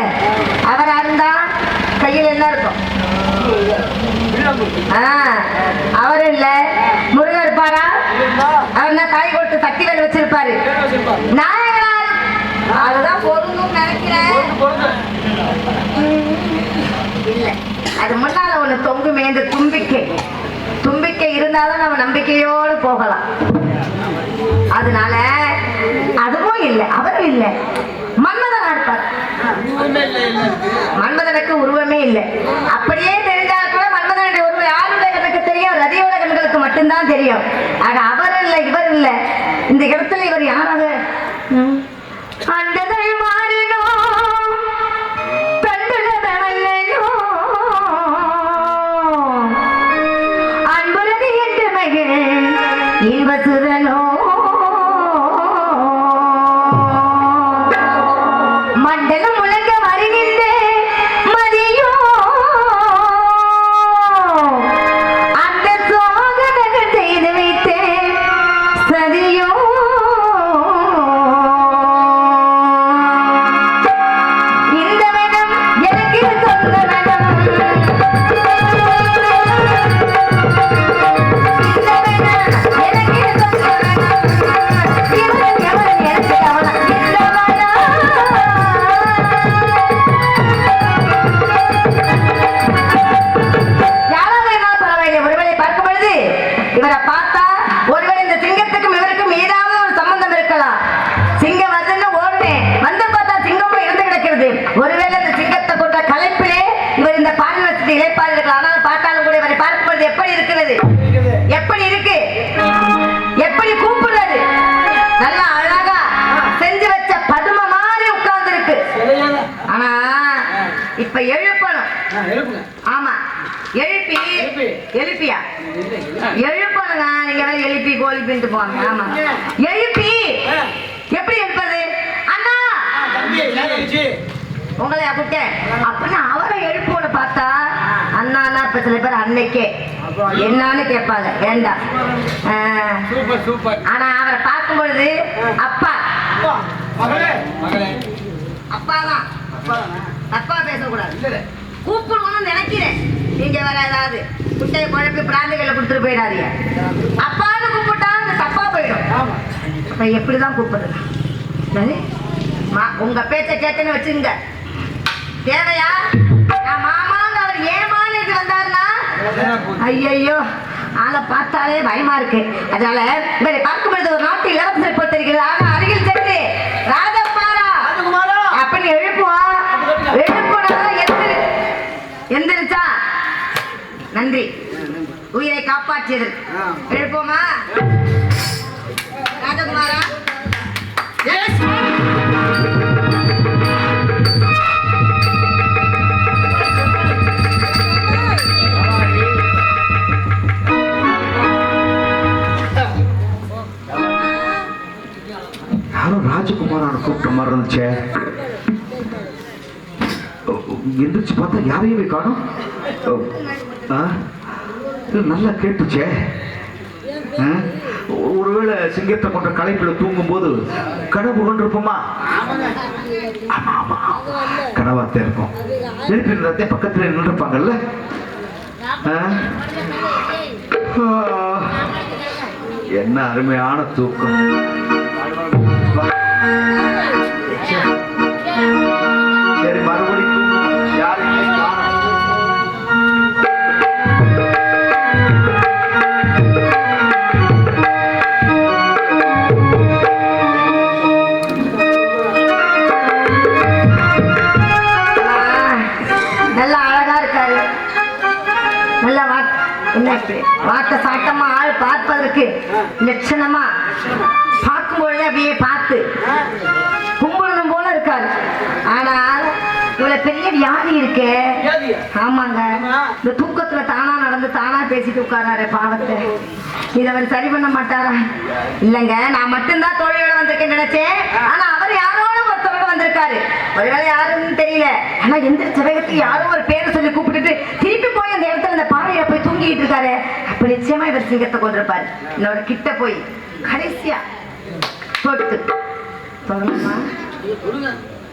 அவரா இருந்தா கையில் என்ன இருக்கும்? அவர் இல்ல, முருகன் இருப்பாரா? அவர் தாய் கொடுத்து சக்தி வேல் வச்சிருப்பாரு. நாயகனார் அதுதான் பொருந்தும் நினைக்கிறேன். இல்ல, அது முன்னால ஒண்ணு தொங்குமே, இந்த தும்பிக்கை. தும்பிக்கை இருந்தாலும் நம்ம நம்பிக்கையோடு போகலாம். அதனால அதுவும் இல்லை, அவரும் இல்லை. மன்மதனா இருப்பார். மன்மதனுக்கு உருவமே இல்லை. அப்படியே தெரிஞ்சால் கூட மன்மதனுடைய உருவம் யாருடைய கண்ணுக்கு தெரியும்? ரதியோட கண்களுக்கு மட்டும்தான் தெரியும். ஆக அவர் இல்லை, இவர் இல்லை. இந்த இடத்துல இவர் யாராக? அண்டதை மாறினோ கண்டுல வெள்ளோ அன்புலதி என்று மகிழ் இன்பசுதனோ மண்டலம் உலக வருகின்ற மதியோ அந்த சோதனைகள் செய்து வைத்தேன் சதியோ இந்த வேடம் எனக்கு சொந்த வேடம். இந்த வேடம் எனக்கு சொந்த வேடம். எவன் எவன் எனக்கு கவனம் இந்த வேடம். யாரா வேணாலும் பரவாயில்லை. ஒருவேளை பார்க்கும் பொழுது இவரை பார்த்தா ஒருவேளை இந்த சிங்கத்துக்கும் இவருக்கும் ஏதாவது ஒரு சம்பந்தம் இருக்கலாம். சிங்கம் வருதுன்னு ஓடுனேன், வந்து பார்த்தா சிங்கமும் இருந்து கிடக்கிறது. ஒருவேளை இந்த சிங்கத்தை கொண்ட களைப்பிலே இவர் இந்த பாடல் வசதி இழைப்பார் இருக்கலாம். ஆனால் பார்த்தாலும் கூட இவரை பார்க்கும் பொழுது எப்படி இருக்கிறது? எப்படி இருக்கு? எப்படி கூப்பிடுறது? நல்லா அழகா செஞ்சு வச்ச பதும மாதிரி உட்கார்ந்து இருக்கு. ஆனா இப்ப எழுப்பணும். ஆமா, எழுப்பியா எழுப்பணுங்க. நீங்க வேற எழுப்பி கோலிப்பின்ட்டு போவாங்க. ஆமா, எழுப்பி எப்படி எழுப்பது? அண்ணா உங்களை கூப்பிட்டேன் அப்படின்னா அவரை எழுப்போன்னு பார்த்தா அண்ணா இப்ப சில பேர் அன்னைக்கே என்னன்னு கேட்பாங்க. வேண்டாம். ஆனா அவரை பார்க்கும் பொழுது அப்பா அப்பாதான். தப்பா பேசக்கூடாது. கூப்பிடணும்னு நினைக்கிறேன். நீங்க வேற ஏதாவது குட்டையை குழப்பி பிராந்திகளை கொடுத்துட்டு போயிடாதீங்க. அப்பான்னு கூப்பிட்டா அது தப்பா போயிடும். அப்ப எப்படிதான் கூப்பிடுறது? உங்க பேச்ச கேட்டுன்னு வச்சுங்க. தேவையா? நான் மாமான்னு அவர் ஏமான்னு வந்தாருன்னா ஐயோ ஆளை பார்த்தாலே பயமா இருக்கு. அதனால இவரை பார்க்கும் பொழுது ஒரு நாட்டு இளவரசரை போட்டிருக்கிறது. ஆனா அருகில் சென்று ராஜகுமாரா அப்படின்னு எழுப்புவான். எழுப்புனாலும் எந்திரிச்சா நன்றி, உயிரை காப்பாற்றியது. எழுப்போமா ராஜகுமாரா? யாரும் ராஜகுமாரான கூப்பிட்ட மாதிரி இருந்துச்சே. எந்திரிச்சு பார்த்தா யாரையுமே காணும். நல்லா கேட்டுச்சே. ஒருவேளை சிங்கத்தை கொண்ட களைப்புல தூங்கும் போது கனவு கொண்டிருப்போமா? ஆமா ஆமா, கனவாத்தே இருக்கும். எழுப்பியிருந்தே பக்கத்துல நின்றுப்பாங்கல்ல. என்ன அருமையான தூக்கம். சரி, மறுபடியும் யாரையுமே காணோம். நல்லா அழகா இருக்காரு. நல்லா வாட்ட சாட்டமா ஆள் பார்ப்பதற்கு லட்சணமா பார்க்கும்பொழுது அப்படியே பார்த்து கும்பிடணும் போல இருக்காரு. ஆனால் இவ்வளவு பெரிய வியாதி இருக்கே. ஆமாங்க, இந்த தூக்கத்துல தானா நடந்து தானா பேசிட்டு உட்காராரு பாவத்தை. இதை அவர் சரி பண்ண மாட்டாரா? இல்லைங்க, நான் மட்டும்தான் தோழியோட வந்திருக்கேன்னு நினைச்சேன். ஆனா அவர் யாரோட ஒருத்தரோட வந்திருக்காரு. ஒருவேளை யாருன்னு தெரியல. ஆனா எந்திரிச்ச வேகத்துக்கு யாரோ ஒரு பேரை சொல்லி கூப்பிட்டுட்டு திருப்பி போய் அந்த இடத்துல அந்த பாறையில போய் தூங்கிட்டு இருக்காரு. அப்ப நிச்சயமா இவர் சிங்கத்தை கொண்டிருப்பாரு. இன்னொரு கிட்ட போய் கடைசியா தொட்டு தொடங்குமா?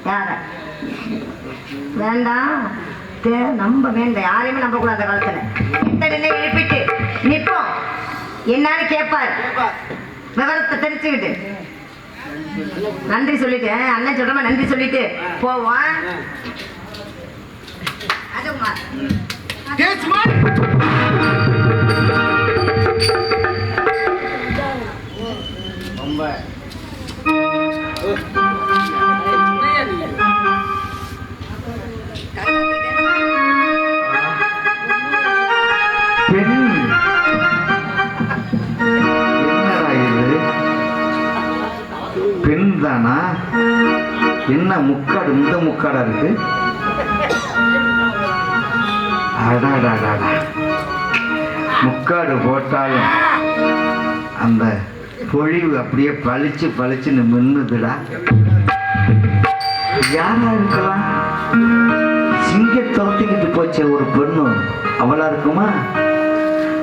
யார வேண்டாம், நம்ப வேண்டாம், யாரையுமே நம்ப கூடாது. அந்த காலத்துல எத்தனை எழுப்பிட்டு நிப்போம். என்னன்னு கேட்பாரு. விவரத்தை தெரிச்சுக்கிட்டு நன்றி சொல்லிட்டு அண்ணன் சொல்ற மாதிரி நன்றி சொல்லிட்டு போவோம். ராஜகுமார் பெண் என்னடா இது? பெண் தானா? என்ன முக்காடு இந்த முக்காடா இருக்கு? அடாடாடா, முக்காடு போட்டாலும் அந்த பொழிவு அப்படியே பளிச்சு பளிச்சுன்னு மின்னுதுடா. யாரா இருக்கலாம்? சிங்க துரத்திக்கிட்டு போச்ச ஒரு பெண்ணு அவளா இருக்குமா?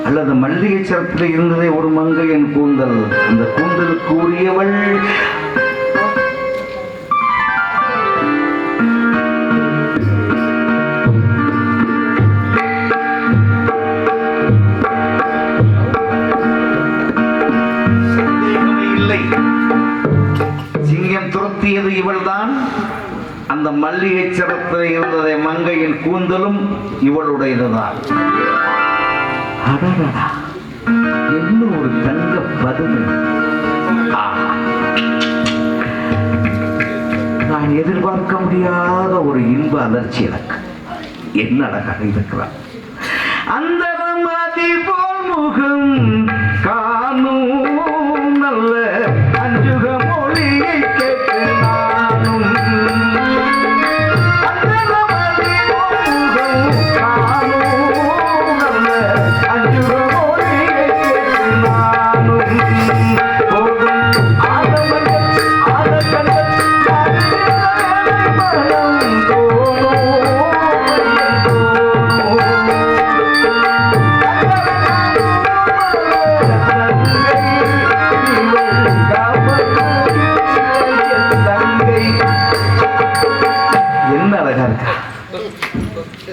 அல்லது மல்லிகை சரத்தில் இருந்ததே ஒரு மங்கையின் கூந்தல், அந்த கூந்தலுக்கு உரியவள் இல்லை. சிங்கம் துரத்தியது இவள்தான். அந்த மல்லிகை சரத்தில் இருந்ததே மங்கையின் கூந்தலும் இவளுடையதுதான். அடடா, என்ன ஒரு தங்க பதுமை! நான் எதிர்பார்க்க முடியாத ஒரு இன்ப அதிர்ச்சி எனக்கு. என்ன அழகாக இருக்கிறார் அந்த மதி போல் முகம் காணும் நல்ல அஞ்சுக மொழியை கேட்டு நானும்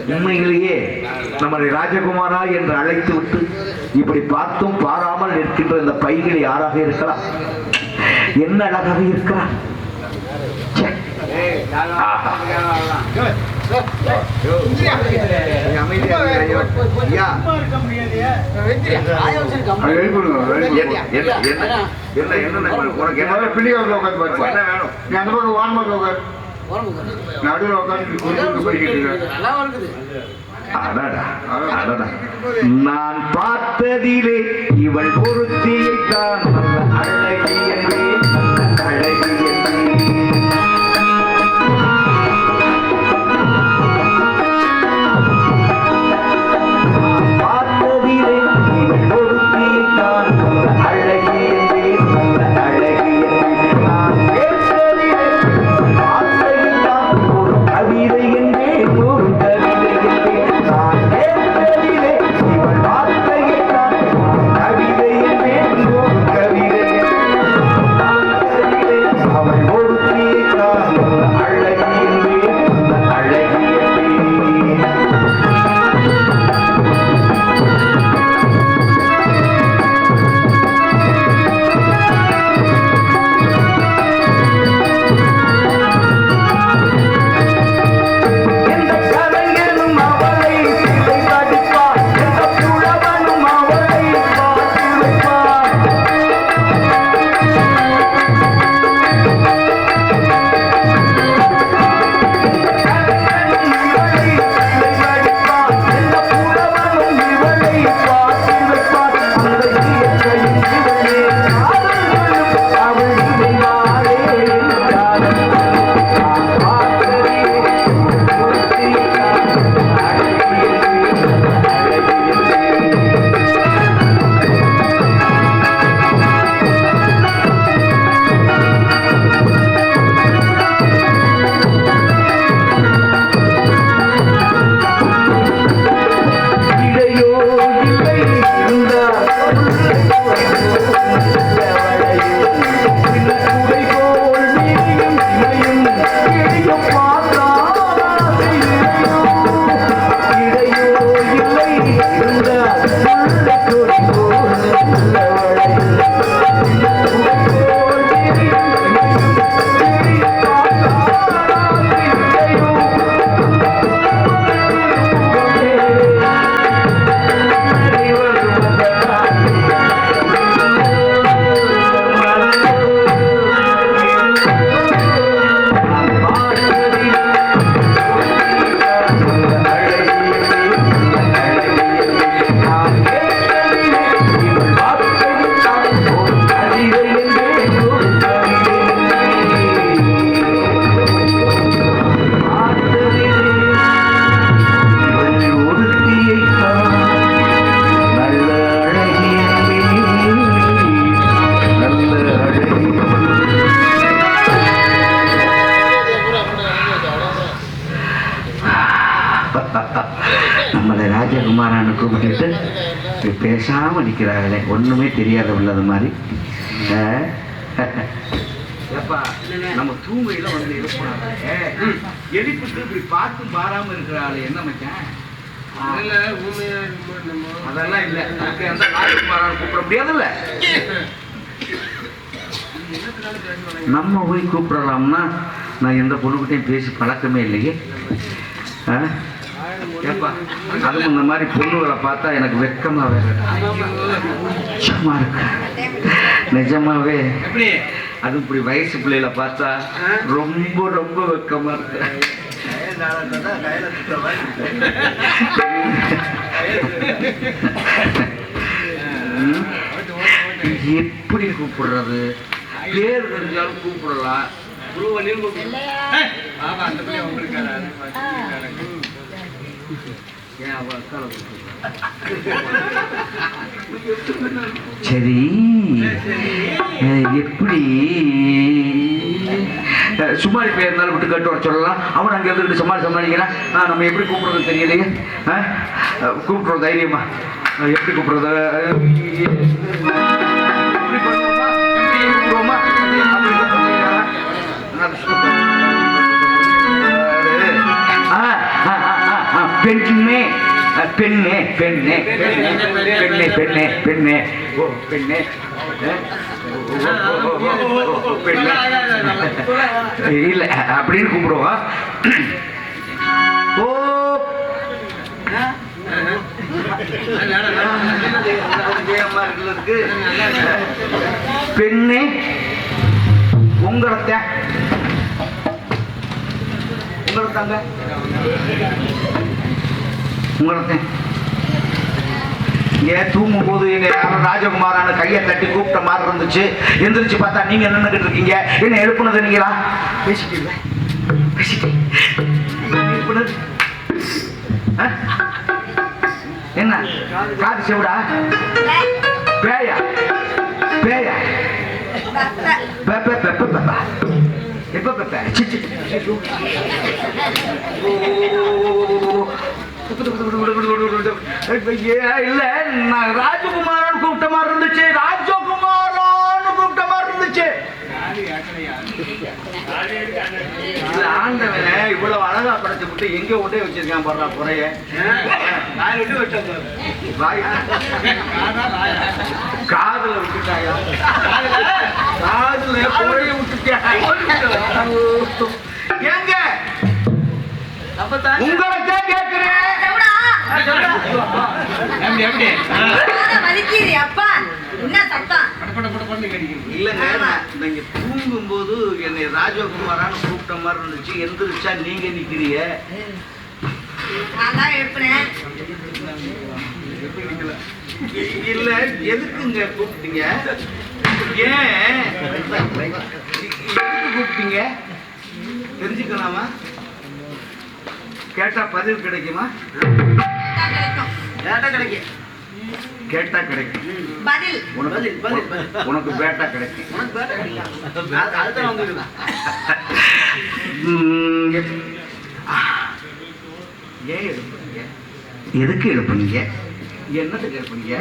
உண்மையிலேயே நம்மளை ராஜகுமாரா என்று அழைத்து விட்டு இப்படி பார்த்தும் பாராமல் நிற்கின்ற இந்த பைகள் யாராக இருக்கலாம்? என்ன அழகாக இருக்கிறார்! நான் பார்த்ததிலே இவள் பொருத்தியை தான் அழகி என்றே அழகி பார்த்ததிலே இவள் பொருத்தியை தான் அழகி என்றே அழகி நான் கேட்டதிலே ஒரு கவிதை என்றே ஒரு கவிதை என்றே நான் கேட்டதிலே இவள் வார்த்தையை தான் கவிதை என்றே ஒரு கவிதை என்றே நம்மளை ராஜகுமாரான்னு கூப்பிட்டுட்டு இப்படி பேசாமல் நிற்கிறாங்களே, ஒன்றுமே தெரியாத உள்ளது மாதிரி. ஏப்பா நம்ம தூங்கையில் வந்து எழுப்பினாங்க, எழுப்பிட்டு இப்படி பார்த்தும் பாராமல் இருக்கிறாள் என்ன மச்சான்? அதெல்லாம் இல்லை, அந்த ராஜகுமாரான்னு கூப்பிட முடியாதுல்ல. நம்ம போய் கூப்பிடலாம்னா நான் எந்த பொண்ணுக்கிட்டையும் பேசி பழக்கமே இல்லையே. ஏப்பா அதுவும் இந்த மாதிரி பொண்ணுகளை பார்த்தா எனக்கு வெக்கமா வேற நிஜமா இருக்கு, நிஜமாவே. அது இப்படி வயசு பிள்ளைகளை பார்த்தா ரொம்ப ரொம்ப வெக்கமா இருக்கு. எப்படி கூப்பிடுறது? பேர் தெரிஞ்சாலும் கூப்பிடலாம். சரி எப்படி சுமாரி பேர் இருந்தாலும் விட்டு கட்டு வர சொல்லலாம். அவன் அங்கே இருந்துட்டு சமாளிக்கிறான். நம்ம எப்படி கூப்பிடுறது தெரியலையே. கூப்பிடுறோம் தைரியமா, எப்படி கூப்பிடுறது? பெண்ணே பெண்ணே பெண்ணே பெண்ணே பெண்ணே பெண்ணே ஓ பெண்ணே இல்ல அப்படின்னு கூப்பிடுவோம். ஓ பெண்ணே உங்களத்த உங்களத்தாங்க உங்களத்த ஏன் தூங்கும் போது எங்க ராஜகுமாரான கையை தட்டி கூப்பிட்ட மாதிரி இருந்துச்சு. எந்திரிச்சு பார்த்தா நீங்க நின்றுகிட்டு இருக்கீங்க. என்ன எழுப்புனது நீங்களா? பேசிட்டீங்களா? பேசிட்டேன். என்ன காது செவிடா? பேயா? பேயா? எப்ப பெப்ப இல்ல, நான் ராஜகுமாரன் கூப்பிட்ட மாதிரி இருந்துச்சு. ராஜகுமாரன் கூப்பிட்ட மாதிரி இருந்துச்சு. ஆண்டவன இவ்வளவு அழகா படைச்சு விட்டு எங்க ஒட்டே வச்சிருக்கான் பாடுறா குறைய. காதுல விட்டுட்டாயா? காதுல குறைய விட்டுட்டாங்க. எங்க உங்களைத்தான் கேட்கிறேன். இல்லங்க, நீங்க தூங்கும் போது என்னை ராஜகுமாரான்னு கூப்பிட்ட மாதிரி இருந்துச்சு. எந்திரிச்சா நீங்க நிக்கிறீங்க. இல்ல எதுக்குங்க கூப்பிட்டீங்க? ஏன் கூப்பிட்டீங்க தெரிஞ்சுக்கலாமா? கேட்டா பதில் கிடைக்குமா? கேட்டா கிடைக்கும். கேட்டா கிடைக்கும். உனக்கு பேட்டா கிடைக்கும். ஏன் எழுப்புனீங்க? எதுக்கு எழுப்புனீங்க? என்னத்துக்கு எழுப்புனீங்க?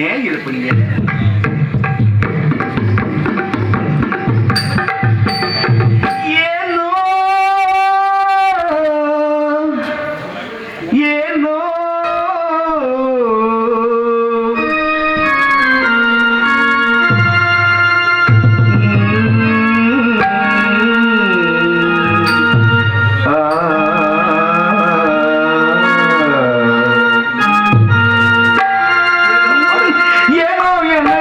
ஏன் எழுப்புனீங்க? என்னை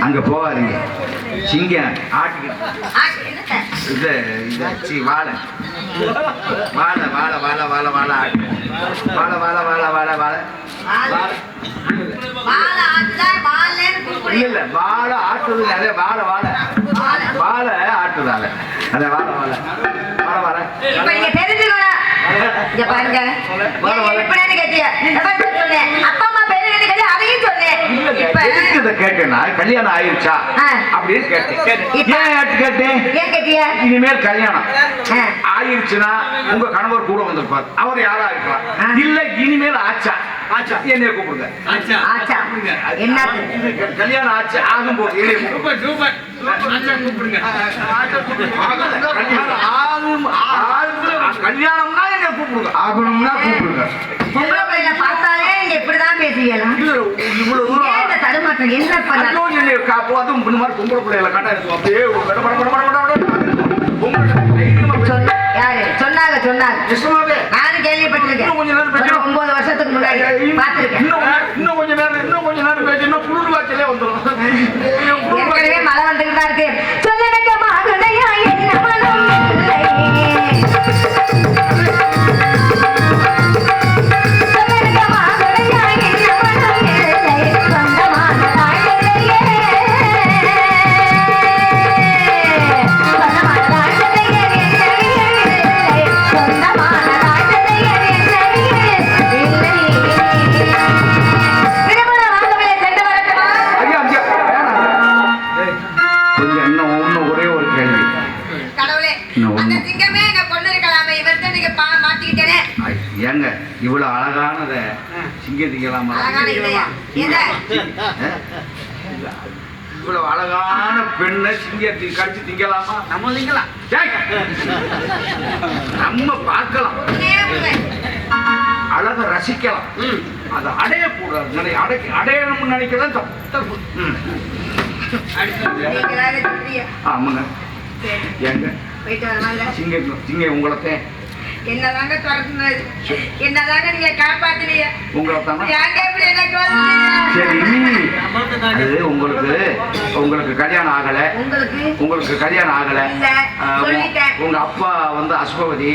அங்க போகாதீங்க. சிங்கம் ஆட்டிக்கிட்டு இது சி வாழை வாழை வாழை வாழை வாழை வாழை ஆட்டு வாழை வாழை வாழை வாழை வாழை இல்ல வாழை ஆட்டுறது அதே வாழை வாழை வாழை ஆட்டுறது அதை அதே வாழை வாழை வாழை வாழை இப்ப நீங்க தெரிஞ்சுக்கணும். இங்க பாருங்க, எப்படின்னு கேட்டிய அப்பா அம்மா பேரு கேட்டு அதையும் சொன்னேன். இப்ப இதை கேட்டேன்னா கல்யாணம் ஆயிருச்சா அப்படின்னு கேட்டேன். கேட்டேன் ஏன் கேட்டிய? இனிமேல் கல்யாணம் ஆயிருச்சுன்னா உங்க கணவர் கூட வந்திருப்பார், அவர் யாரா இருக்கலாம். இல்ல இனிமேல் ஆச்சா ஆச்சா என்னைய கூப்பிடுங்க. ஆச்சா என்ன கல்யாணம் ஆச்சு ஆகும் போது கல்யாணம்னா என்ன கூப்பிடுங்க, ஆகணும்னா கூப்பிடுங்க. பொம்பளை பிள்ளைங்க பார்த்தாலே நீங்க இப்படிதான் பேசுவீங்களா? இவ்வளவு ஏன் இந்த தடுமாற்றம் என்ன பண்ண? அதுவும் இந்த மாதிரி பொம்பளை பிள்ளைகளை கட்டா இருக்கும். அப்படியே யாரு சொன்னாங்க? சொன்னாங்க, நானும் கேள்விப்பட்டிருக்கேன். 9 வருஷத்துக்கு முன்னாடி பார்த்திருக்கேன். இன்னும் கொஞ்ச நேரம் பேசி குளிர் வாய்ச்சலே வந்துடும். ஏற்கனவே மழை வந்துகிட்டு தான் இருக்கு. சொல்லடக்க மகளையா என்ன மனம் இல்லை. சொல்லடக்க மகளையா என்ன மனம் இல்லை. சொந்தமான தாழ்நிலையே சொந்தமான தாழ்நிலையே சொந்தமான தாழ்நிலையே இல்லை. திருமணம் ஆகவில்லை, சென்று வரட்டுமா? கொஞ்சம் இன்னும் ஒரே ஒரு கேள்வி. கடவுளே, அந்த சிங்கமே எங்க பொண்ணு இருக்கலாமே, இவர்தான் நீங்க மாட்டிக்கிட்டேனே. ஏங்க இவ்வளவு அழகானத சிங்க திங்கலாமா? அழகான இல்லையா? எதை? இவ்வளவு அழகான பெண்ணை சிங்கத்தை கடிச்சு திங்கலாமா? நம்ம திங்கலாம், நம்ம பார்க்கலாம், அழக ரசிக்கலாம். அதை அடையக்கூடாது, அடையணும்னு நினைக்கிறதா தப்பு. நீங்களாவே சொல்றியா? ஆமாங்க. ஏங்க போயிட்டு வரலாங்க. சிங்க உங்களை என்னதாங்க துரத்துனது? என்னதாங்க நீங்க காப்பாத்துறீங்க? உங்களை தானே. ஏங்க இப்படி எனக்கு வந்தீங்க? சரி, அது உங்களுக்கு கல்யாணம் ஆகல. உங்களுக்கு கல்யாணம் ஆகல. இல்ல, சொல்லிட்டேன். உங்க அப்பா வந்து அஸ்வபதி,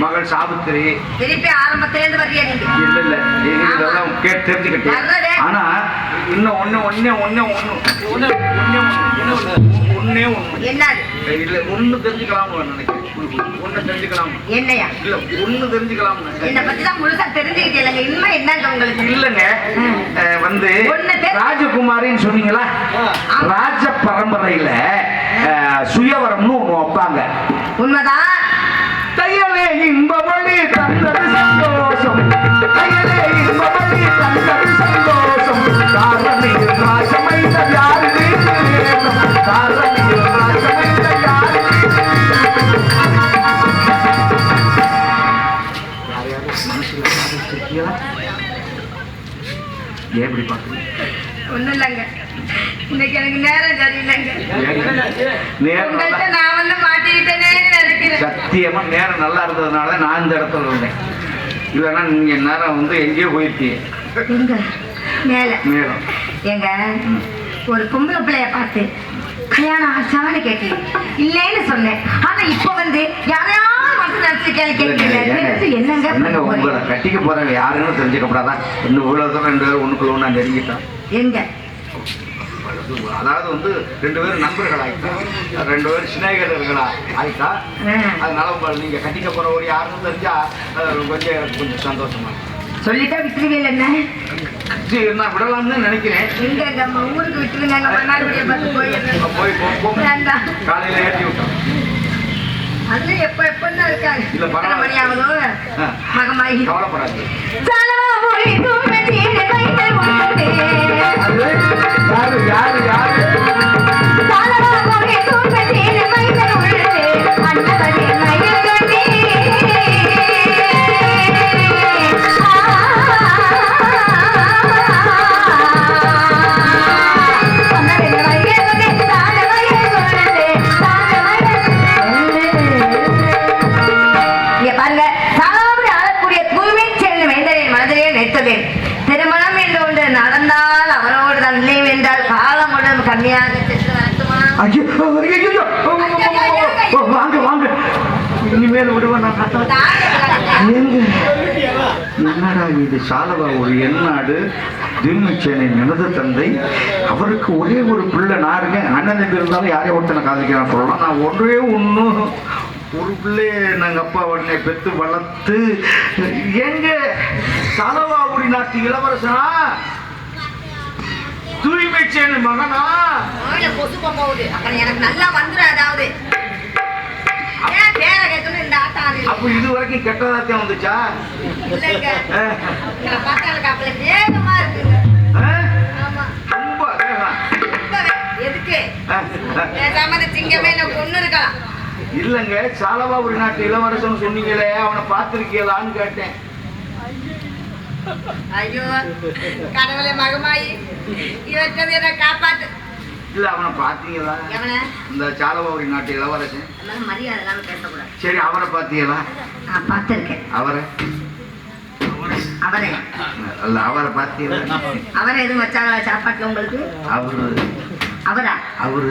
மகள் சாவித்திரி. திருப்பி ஆரம்பத்துல இருந்து வர்றியா நீங்க? இல்ல இதெல்லாம் கேட்டு தெரிஞ்சுக்கிட்டேன். ஆனா இன்னும் ஒண்ணு என்னது? இல்ல ஒண்ணு தெரிஞ்சுக்கலாம் நினைக்கிறேன். ஒண்ணு தெரிஞ்சுக்கலாம். என்னையா? இல்ல ஒண்ணு தெரிஞ்சுக்கலாம். என்னை பத்தி தான் முழுசா தெரிஞ்சுக்கிட்டே இனிமே என்னங்க உங்களுக்கு? இல்லங்க, வந்து ராஜகுமாரின்னு சொன்னீங்களா? ராஜ பரம்பரையில சுயவரம்னு ஒண்ணு வைப்பாங்க. உண்மைதான். தையலே இன்பமணி தந்தது சந்தோஷம், தையலே இன்பமணி தந்தது சந்தோஷம், காரணியில் ராஜமைந்த யாரு காரணியில் ராஜமைந்த யாரு. ஏன் இப்படி பாக்குறீங்க? ஒண்ணும் இல்லைங்க, இன்னைக்கு எனக்கு நேரம் சரியில்லைங்க. உங்கள்கிட்ட நான் வந்து மாட்டிக்கிட்டேனே நினைக்கிறேன். சத்தியமா நேரம் நல்லா இருந்ததுனால நான் இந்த இடத்துல இருந்தேன். இல்லைன்னா நீங்க நேரம் வந்து எங்கேயோ போயிருக்கீங்க. எங்க மேல மேலும் எங்க ஒரு பொம்பளை பிள்ளைய பார்த்து கல்யாணம் ஆச்சான்னு கேட்டீங்க, இல்லைன்னு சொன்னேன். ஆனா இப்ப வந்து யாரையாவது மனசு நினைச்சு என்னங்க உங்களை கட்டிக்க போறவங்க யாருன்னு தெரிஞ்சுக்கப்படாதான். இன்னும் இவ்வளவு தூரம் 2 பேரும் ஒண்ணுக்குள்ள ஒண்ணா நெருங்கிட்டோம். எங்க அதாவது வந்து 2 பேரும் நண்பர்கள் ஆயிட்டா, 2 பேரும் சிநேகிதர்களா ஆயிட்டா. அதனால நீங்க கட்டிக்க போறவங்க யாருன்னு தெரிஞ்சா கொஞ்சம் சந்தோஷமா சொல்லிட்டா விட்டுருவீங்க. என்ன நான் விடலாம்னு நினைக்கிறேன். எங்க நம்ம ஊருக்கு விட்டுருங்க, மன்னார்குடியை பார்த்து போய் காலையில ஏற்றி விட்டோம். அது எப்பதான் இருக்காங்க. இல்ல மணி ஆகுதோ மகமாயி கவலைப்படாது. யாரு திருமணம் என்று ஒன்று நடந்தால் அவரோடு தான் இல்லை என்றால் காலம் ஐயோ, வாங்க வாங்க, இனிமேல் விடுவேன் நான். ஏங்க, என்னடா இது சாலவா ஒரு எண்ணாடு திருமிச்சேனை எனது தந்தை, அவருக்கு ஒரே ஒரு பிள்ளை. நான் இருக்கேன், அண்ணன் தம்பி இருந்தாலும் யாரையும் ஒருத்தனை காதலிக்கிறான் சொல்லலாம். நான் ஒன்றே ஒன்றும் ஒரு பிள்ளைய நாங்கள் அப்பா உடனே பெற்று வளர்த்து. எங்க சாலவாபுரி நாட்டு இளவரசனா, தூய்மைச்சேனை மகனா? கொசு போகுது அப்புறம் எனக்கு நல்லா வந்துடும். அதாவது ஏன் பேரை கேட்கணும் இந்த ஆட்டாது. அப்ப இது வரைக்கும் கெட்டதாத்தான் வந்துச்சா? இல்லைங்க, பார்த்தா எனக்கு அப்பல வேகமா இருக்குங்க. ஆமா, ரொம்ப வேகம். எதுக்கு பேசாம சிங்கமே நான் கொண்டு இருக்கலாம். இல்லங்க, சாலவாபுரி நாட்டு இளவரசன் சொன்னீங்களே, அவனை பார்த்திருக்கீங்களான்னு கேட்டேன். ஐயோ கடவுளே மகமாயி, இவற்றை என்ன காப்பாத்து. இல்ல, அவனை பார்த்தீங்களா? எவனை? இந்த சாலவாபுரி நாட்டு இளவரசன். மரியாதை எல்லாம் பேசக்கூடாது. சரி, அவரை பார்த்தீங்களா? நான் பார்த்திருக்கேன். அவரை அவரே அல்ல, அவரை பார்த்தீங்களா? அவரை எதுவும் வச்சாங்களா சாப்பாட்டுல உங்களுக்கு? அவரு அவரா? அவரு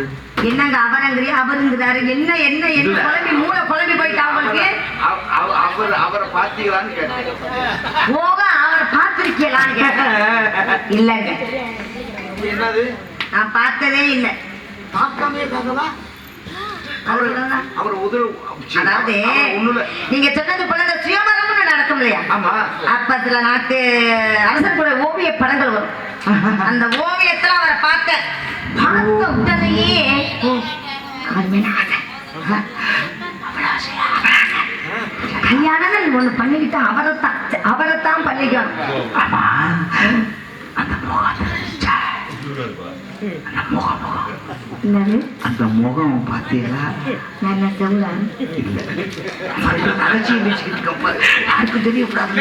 என்னங்க அவரங்கிறியா அவருங்கிறாரு? என்ன என்ன என்ன குழம்பி மூளை குழம்பி போயிட்டா அவங்களுக்கு? அவரை பார்த்தீங்களான்னு கேட்டேன். போக அவரை பார்த்திருக்கீங்களான்னு கேட்டேன். இல்லைங்க, என்னது? நான் பார்த்ததே இல்லை. பார்க்காமே காதலா? அவர் உதவு. அதாவது நீங்க சொன்னது போல இந்த சுயமரம்னு நடக்கும் இல்லையா? ஆமா. அப்ப சில நாட்டு அரசர்களுடைய ஓவிய படங்கள் வரும். அந்த ஓவியத்துல அவரை பார்த்தேன். பார்த்த உடனேயே கல்யாணம் ஒண்ணு பண்ணிக்கிட்டா அவரைத்தான் பண்ணிக்கணும். ஆமா, அந்த அந்த முகம் பார்த்தீங்களா? நல்ல செவ்வா இல்ல, ரகசியம் யாருக்கும் தெரியக்கூடாது.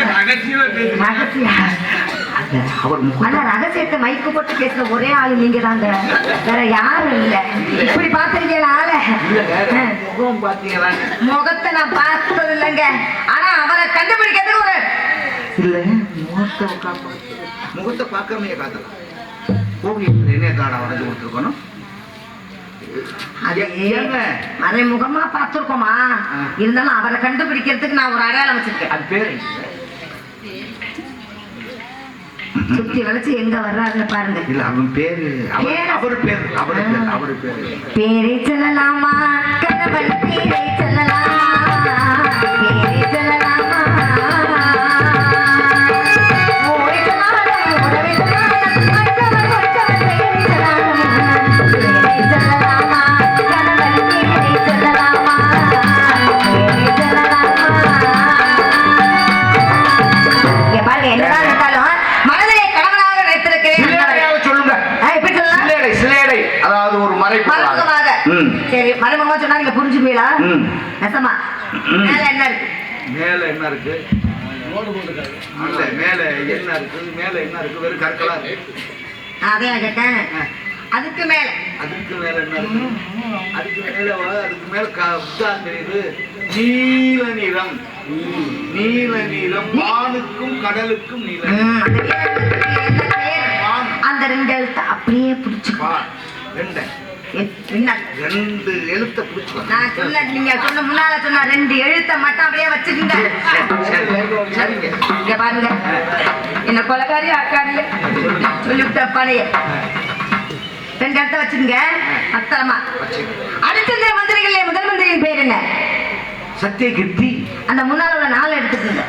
அவர் ரகசியத்தை மைக்கு போட்டு பேசுற ஒரே ஆளு நீங்க தாங்க, வேற யாரும் இல்ல. இப்படி பாத்திருக்கீங்களா ஆள? முகம் பார்த்தீங்களா? முகத்தை நான் பார்த்தது இல்லைங்க, ஆனா அவரை கண்டுபிடிக்கிறதுக்கு ஒரு இல்ல, முகத்தை பார்க்காமையே காத்தலாம். ஓவியத்தில் என்ன காடா வரைஞ்சு கொடுத்துருக்கணும்? மறைமுகமா பார்த்திருக்கோமா? இருந்தாலும் அவரை கண்டுபிடிக்கிறதுக்கு நான் ஒரு அடையாளம் வச்சிருக்கேன். அது பேரு சுத்தி வளைச்சு எங்க வர்றாருன்னு பாருங்க. இல்ல, அவன் பேரு அவரு பேரு பேரை சொல்லலாமா? கணவன் பேரை சொல்லலாமா? பேரை சொல்லலாமா? சரி, மறைமுகமா சொன்னா நீங்க புரிஞ்சுப்பீங்களா? நெசமா மேல என்ன இருக்கு? மேல என்ன இருக்கு? இல்ல, மேல என்ன இருக்கு? மேல என்ன இருக்கு? வெறும் கற்களா இருக்கு. அதே கேட்டேன். அதுக்கு மேல என்ன இருக்கு? அதுக்கு மேல புத்தான் தெரியுது. நீல நிறம். நீல நிறம். வானுக்கும் கடலுக்கும் நீலம். அந்த ரெண்டு எழுத்து அப்படியே பிடிச்சுக்கோ. ரெண்டு எழுத்த பிடிச்சு நான் சொன்ன, நீங்க சொன்ன முன்னால சொன்ன ரெண்டு எழுத்த மட்டும் அப்படியே வச்சுக்கோங்க. இங்க பாருங்க, என்ன கொலைக்காரி ஆக்காரில சொல்லிவிட்டப்பானைய ரெண்டு இடத்த வச்சுங்க அத்தரமா. அடுத்த மந்திரிகளே முதல் மந்திரியின் பேர் என்ன? சத்தியகீர்த்தி. அந்த முன்னால உள்ள 4 எடுத்துக்கோங்க.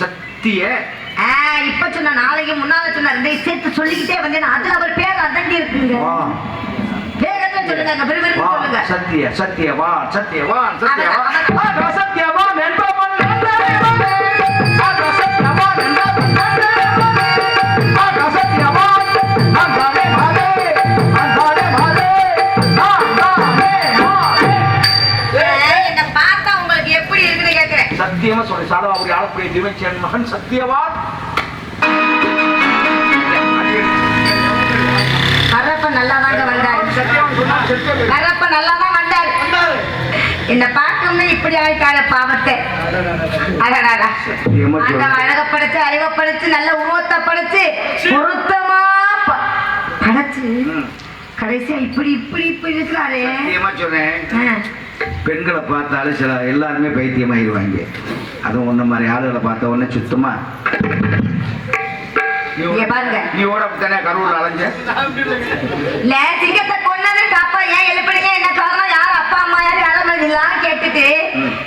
சத்திய. இப்ப சொன்ன நாளைக்கு முன்னால சொன்ன 2 சேர்த்து சொல்லிக்கிட்டே வந்தேன். அதுல அவர் பேர் அதண்டி இருக்குங்க. வேகத்துல சொல்லுங்க, பெருமையா சொல்லுங்க. சத்திய, சத்தியவான், சத்தியவான், சத்தியவான், சத்தியவான் என்பவன் என்ன பார்த்தா உங்களுக்கு எப்படி இருக்குன்னு கேட்கிறேன். சத்தியமா சொல்லி சாலவாபுரி ஆளக்கூடிய திருமைச்சேன் மகன் சத்தியவான். கரப்ப நல்லாதாங்க வந்தாரு. கரப்ப நல்லாதான் வந்தாரு. என்ன பார்க்கணும்னு இப்படி ஆயிட்டாரு பாவத்தை. அழகாடா அந்த அழகப்படுத்து அறிவப்படுத்து நல்ல உருவத்தை படைச்சு பொருத்தமா படைச்சு கடைசியா இப்படி இப்படி இப்படி இருக்கிறாரே. சத்தியமா சொல்றேன், ஆ. பெண்களை பார்த்தாலும் சில எல்லாருமே பைத்தியமாயிருவாங்க. அதுவும் ஒன்ன மாதிரி ஆளுகளை பார்த்த உடனே சுத்தமா இங்க பாருங்க, நீ ஓட தானே கரூர் அலைஞ்ச. இல்ல சிங்கத்தை கொன்னதுக்கு அப்பா ஏன் எழுப்பிடுங்க, என்ன காரணம், யார் அப்பா அம்மா யாரு இதெல்லாம் கேட்டுட்டு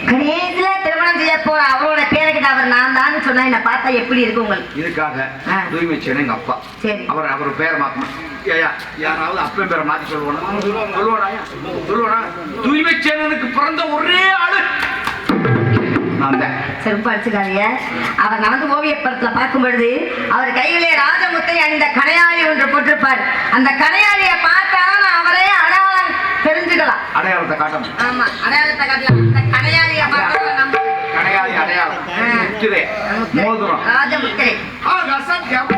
கணேசில திருமணம் செய்ய போற அவரோட பேருக்கு அவர் நான் தான் சொன்னா என்ன பார்த்தா எப்படி இருக்கு உங்களுக்கு? இதுக்காக ஆ. தூய்மை செய்யணும் எங்க அப்பா. சரி. அவர் பேரை மாத்தணும். ஏயா யாராவது அப்பன் பேரை மாத்தி சொல்லுவானா? தூய்மை சேனனுக்கு பிறந்த ஒரே ஆளு நான் தான். செருப்பு அடிச்சுக்காதீங்க. அவர் நமது ஓவிய படத்துல பார்க்கும் பொழுது அவர் கையிலே ராஜமுத்தை அணிந்த கணையாளி ஒன்று போட்டிருப்பார். அந்த கணையாளியை பார்த்தா அவரே அடையாளம் தெரிஞ்சுக்கலாம். அடையாளத்தை காட்டணும். ஆமா, அடையாளத்தை காட்டலாம். அந்த கணையாளியை பார்த்தா நம்ம கணையாளி அடையாளம், முத்திரை, மோதிரம், ராஜமுத்திரை. அசத்தியம்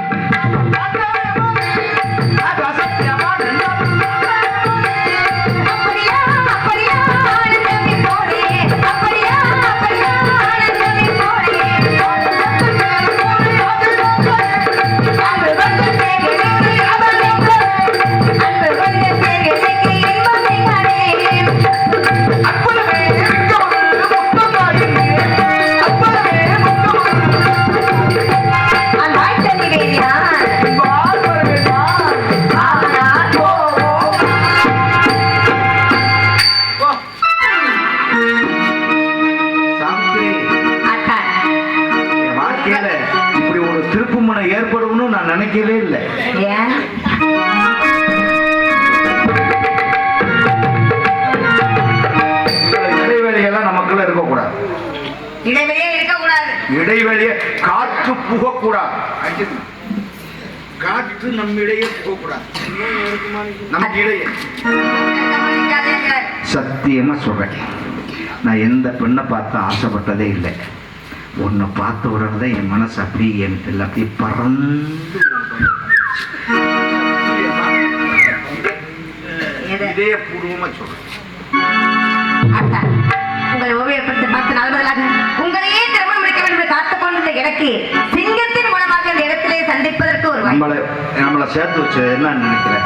அப்படியா அப்படியா ஆனந்தமே போலே, அப்படியா அப்படியா ஆனந்தமே போலே. அன்பு கொண்ட பேர்களுக்கு இன்பமே, அன்பு கொண்ட பேர்களுக்கு இன்பமே காணே. அந்தாய் தனிவேன் யான் ஆனால் ஓ சாந்தி, அத்தான். என் வாழ்க்கையில இப்படி ஒரு திருப்புமுனை ஏற்படும்னு நான் நினைக்கவே இல்லை. ஏன்? இடைவெளியெல்லாம் நமக்குள்ள இருக்கக்கூடாது. இடைவெளியே இருக்கக்கூடாது. இடைவெளிய காற்று புகக்கூடாது. காற்று நம்மிடையே புகக்கூடாது. நமக்கு இடையே கவனிக்காதீர்கள். சத்தியமா சொல்றேன், நான் எந்த பெண்ணை பார்த்து ஆசைப்பட்டதே இல்லை. உன்னை பார்த்த உடனே தான் என் மனசு அப்படியே என் பிள்ளை அப்படியே பறந்து எது? இதே பூர்வமா சொல்றேன். அத்தான், உங்கள் ஓவியப்படத்தை பார்த்து நாள்பதலாக உங்களையே திருமணம் முடிக்க வேண்டும் என்று காத்துக் கொண்டிருந்த எனக்கு சிங்கத்தின் மூலமாக இந்த இடத்திலே சந்திப்பதற்கு ஒரு வாய்ப்பு. நம்மளை சேர்த்து வச்சு என்ன நினைக்கிறேன்?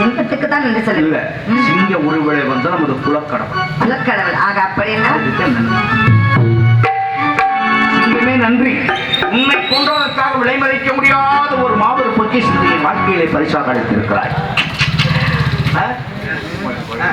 சிங்கத்துக்கு தான் நன்றி இல்ல, சொல்லுங்க. சிங்க உருவலை வந்து நமது குலக்கடவுள். குலக்கடவுள். ஆக அப்படின்னா அதுக்கு நன்றி. சிங்கமே நன்றி. உன்னை கொன்றதற்காக விலை மதிக்க முடியாத ஒரு மாபெரும் பொக்கிஷத்தை என் வாழ்க்கையிலே பரிசாக அளித்திருக்கிறாய். ஆ? ஆ?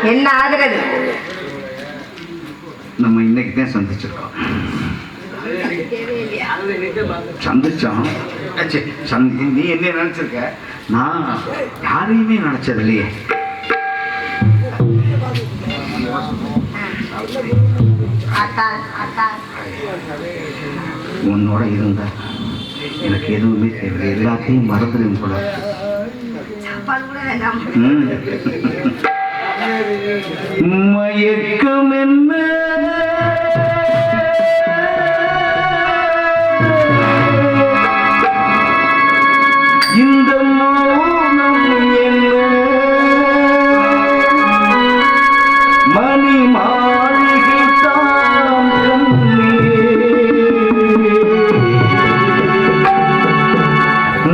என்ன ஆகுறது? நம்ம இன்னைக்கு தான் சந்திச்சிருக்கோம். சந்திச்சோம். நீ என்ன நினைச்சிருக்க? நான் யாரையுமே நினைச்சது இல்லையே. உன்னோட இருந்த எனக்கு எதுவுமே தேவை, எல்லாத்தையும் மறந்துடும் போல. மயக்கம் என்ன இந்த மௌனம் என்ன மணி மாளிகை தாம் கண்ணே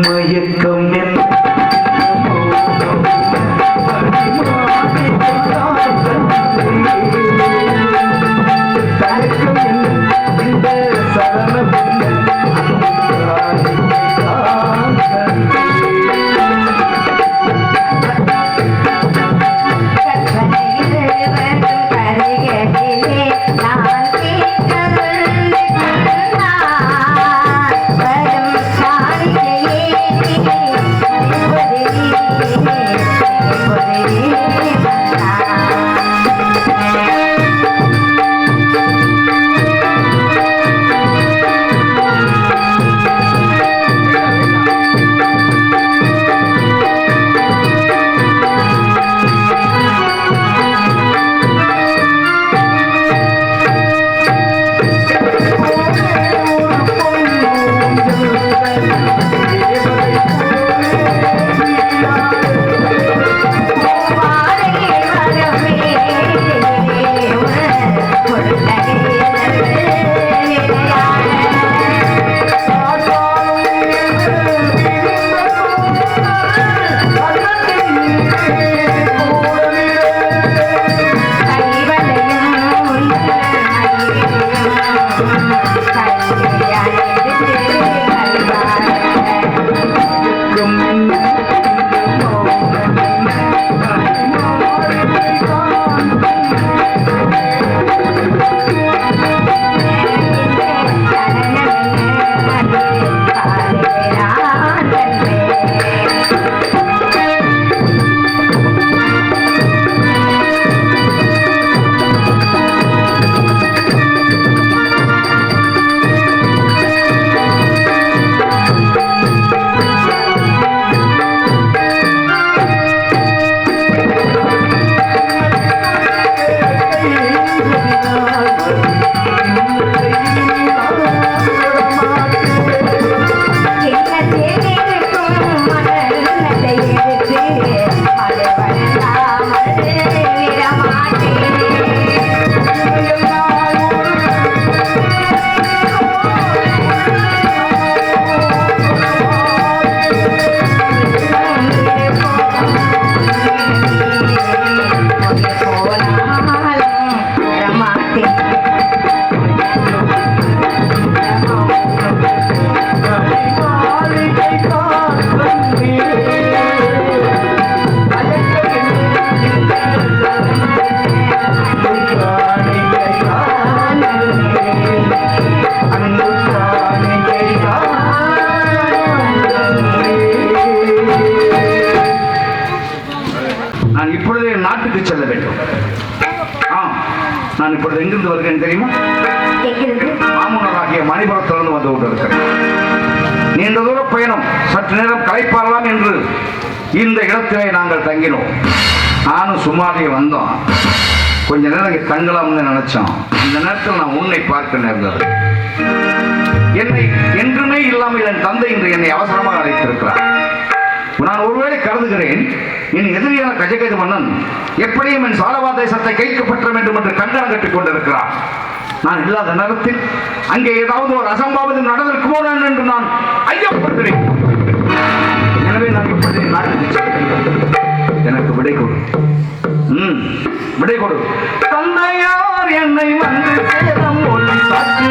மயக்கம் என்ன நான் இப்பொழுது எங்கிருந்து வருகிறேன் தெரியுமா? மாமன்னராகிய மணிபுரத்திலிருந்து வந்து கொண்டிருக்கிறேன். நீண்ட தூர பயணம், சற்று நேரம் களைப்பாறலாம் என்று இந்த இடத்திலே நாங்கள் தங்கினோம். நானும் சுமாரியே வந்தோம். கொஞ்ச நேரம் இங்கே தங்கலாம்னு நினைச்சோம். இந்த நேரத்தில் நான் உன்னை பார்க்க நேர்ந்தது. என்னை என்றுமே இல்லாமல் என் தந்தை இன்று என்னை அவசரமாக அழைத்திருக்கிறார். நான் ஒருவேளை கருதுகிறேன், என் எதிரியான கஜகேது மன்னன் எப்படியும் என் சாலவா தேசத்தை கைக்கப்பற்ற வேண்டும் என்று கங்கணம் கட்டிக் கொண்டிருக்கிறார். நான் இல்லாத நேரத்தில் அங்கே ஏதாவது ஒரு அசம்பாவிதம் நடந்திருக்குமோ என்று நான் ஐயப்படுகிறேன். எனவே நான் இப்படி நாட்டுக்கு எனக்கு விடை கொடு, விடை கொடு. தந்தையார் என்னை வந்து சேதம் ஒளி சாட்சி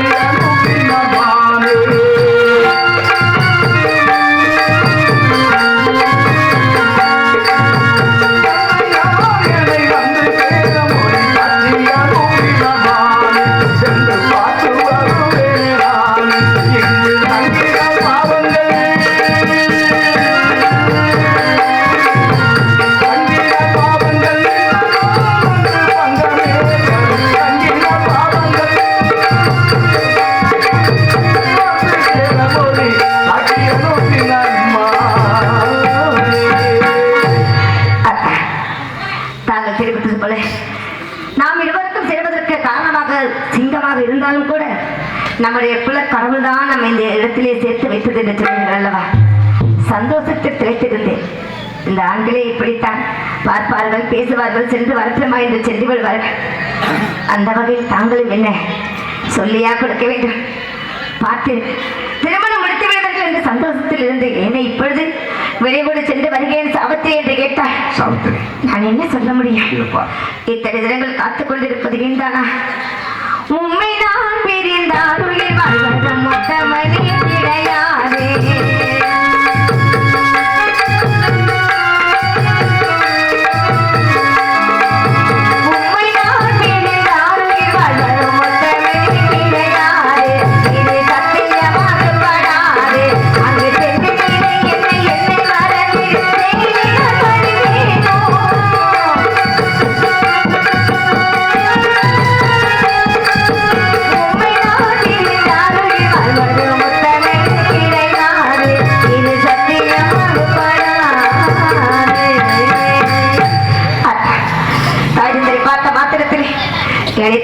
நம்முடைய குல கடவுள் தான் நம்ம இந்த இடத்திலே சேர்த்து வைத்தது என்று சொல்லுங்கள் அல்லவா? சந்தோஷத்தில் திளைத்திருந்தேன். இந்த ஆண்களே இப்படித்தான் பார்ப்பார்கள், பேசுவார்கள், சென்று வரட்டுமா என்று சென்று விடுவார்கள். அந்த வகையில் தாங்களும் என்ன சொல்லியா கொடுக்க வேண்டும்? பார்த்து திருமணம் முடித்து விடுவார்கள் என்று சந்தோஷத்தில் இருந்து என்னை இப்பொழுது விரைவோடு சென்று வருகிறேன் சாவித்திரி என்று கேட்டார். சாவித்திரி, நான் என்ன சொல்ல முடியும்? இருப்பா. இத்தனை தினங்கள் காத்துக் கொண்டிருப்பது வீண்தானா? உண்மை நான் பிரிந்தால் உயிர் வாழ்வது மொத்தமணி கிடையாது.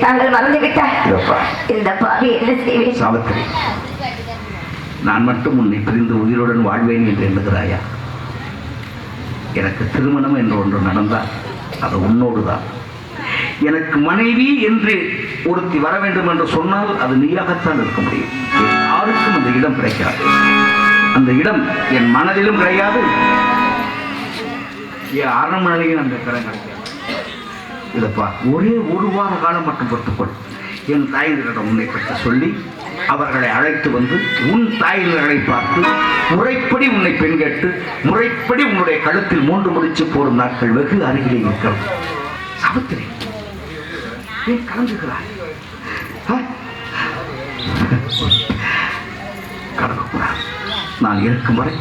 தாங்கள் மறந்து விட்டார். இந்த பாவி என்ன செய்வேன்? சாவித்திரி, நான் மட்டும் உன்னை பிரிந்து உயிருடன் வாழ்வேன் என்று எண்ணுகிறாயா? எனக்கு திருமணம் என்று ஒன்று நடந்தால் அது உன்னோடுதான். எனக்கு மனைவி என்று ஒருத்தி வர வேண்டும் என்று சொன்னால் அது நீயாகத்தான் இருக்க முடியும். யாருக்கும் அந்த இடம் கிடைக்காது. அந்த இடம் என் மனதிலும் கிடையாது, என் அரண்மனையிலும் அந்த இடம் கிடைக்காது. இதப்பா, ஒரே ஒரு வார காலம் மட்டும் பொறுத்துக்கொள். என் தாயினரிடம் உன்னை பற்றி சொல்லி அவர்களை அழைத்து வந்து உன் தாயினர்களை பார்த்து முறைப்படி உன்னை பெண் கேட்டு முறைப்படி உன்னுடைய கழுத்தில் 3 முடிச்சு போடும் நாட்கள் வெகு அருகிலே இருக்கிறது. சாவித்திரி, ஏன் கலந்துகிறாய்? கடவுள், நான் இருக்கும் வரை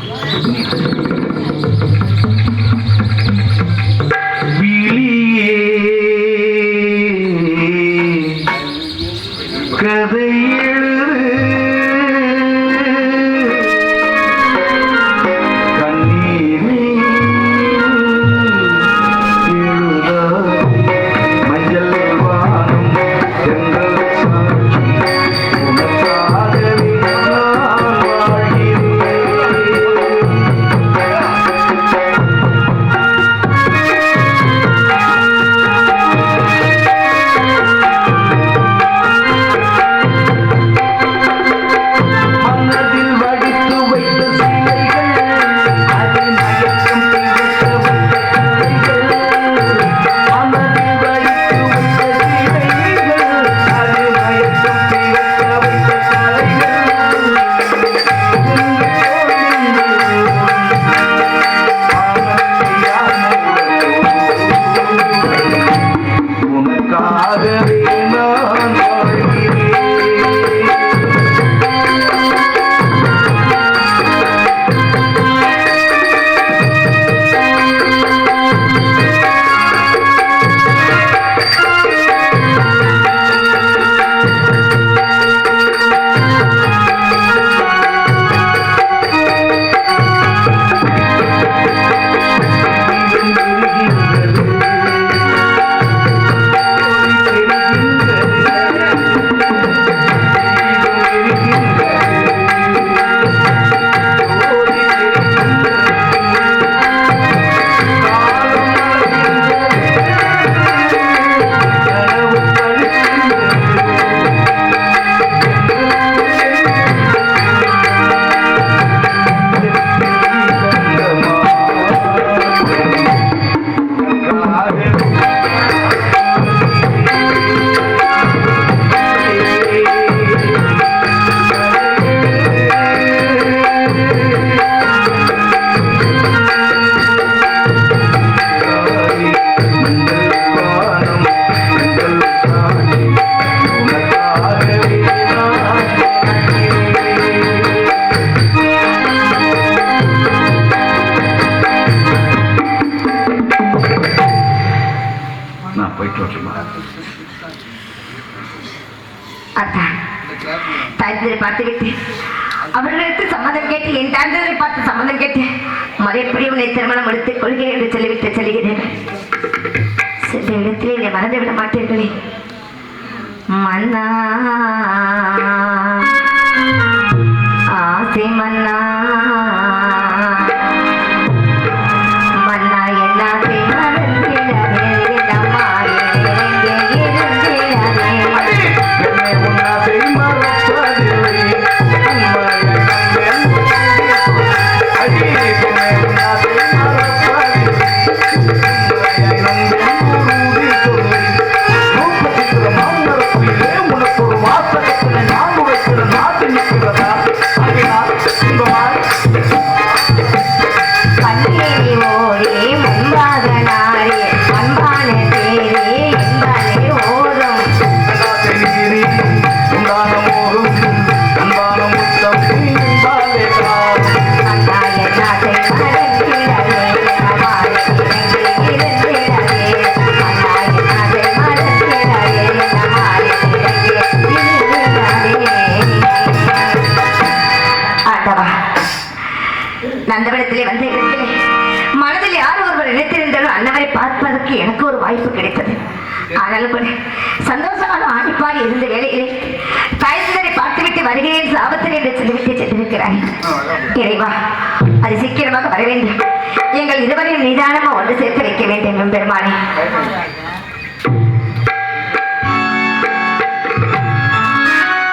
கதை எழுது கண்ணீரே எழுத மஞ்சள் வானம் செங்கல் சாட்சி உனக்காகவே நான் வாழ்கிறேன். பார்த்துவிட்டு அவர்களுக்கு சம்மதம் கேட்டு என் தாண்டதை பார்த்து சம்மதம் கேட்டு மறுபடி உன்னை திருமணம் எடுத்துக் கொள்கிறேன் என்று சொல்லிவிட்டு செல்கிறேன். சென்ற இடத்திலே என்னை மறந்து விட மாட்டீர்களே. மன்னா ஆசை மன்னா மன்னா என்னாசை மறந்திடவே நம்மாலே இருந்திடவே உன்னாசை மறப்பதில்லை பன்னேரி ஓடி முன்பாக நாடி அன்பான தேரே என்பதே ஓடும் அண்ணா என்னாசை மறந்திடவே நம்மாலே இருந்திடவே அண்ணா என்னாசை மறந்திடவே நம்மாலே இருந்திடவே ஆண்டவா நந்தவனத்திலே வந்த இடத்திலே மனதில் யார் ஒருவர் நினைத்திருந்தாலும் அன்னவரை பார்ப்பதற்கு எனக்கு ஒரு வாய்ப்பு கிடைத்தது. ஆனாலும் கூட சந்தோஷமான ஆடிப்பாடி இருந்த வேளையிலே தாய்ந்தரை பார்த்துவிட்டு வருகிறேன் சாபத்தில் என்று சொல்லிவிட்டு சென்றிருக்கிறாய். இறைவா, அது சீக்கிரமாக வர வேண்டும். எங்கள் இருவரையும் நிதானமாக ஒன்று சேர்த்து வைக்க வேண்டும் பெருமானே.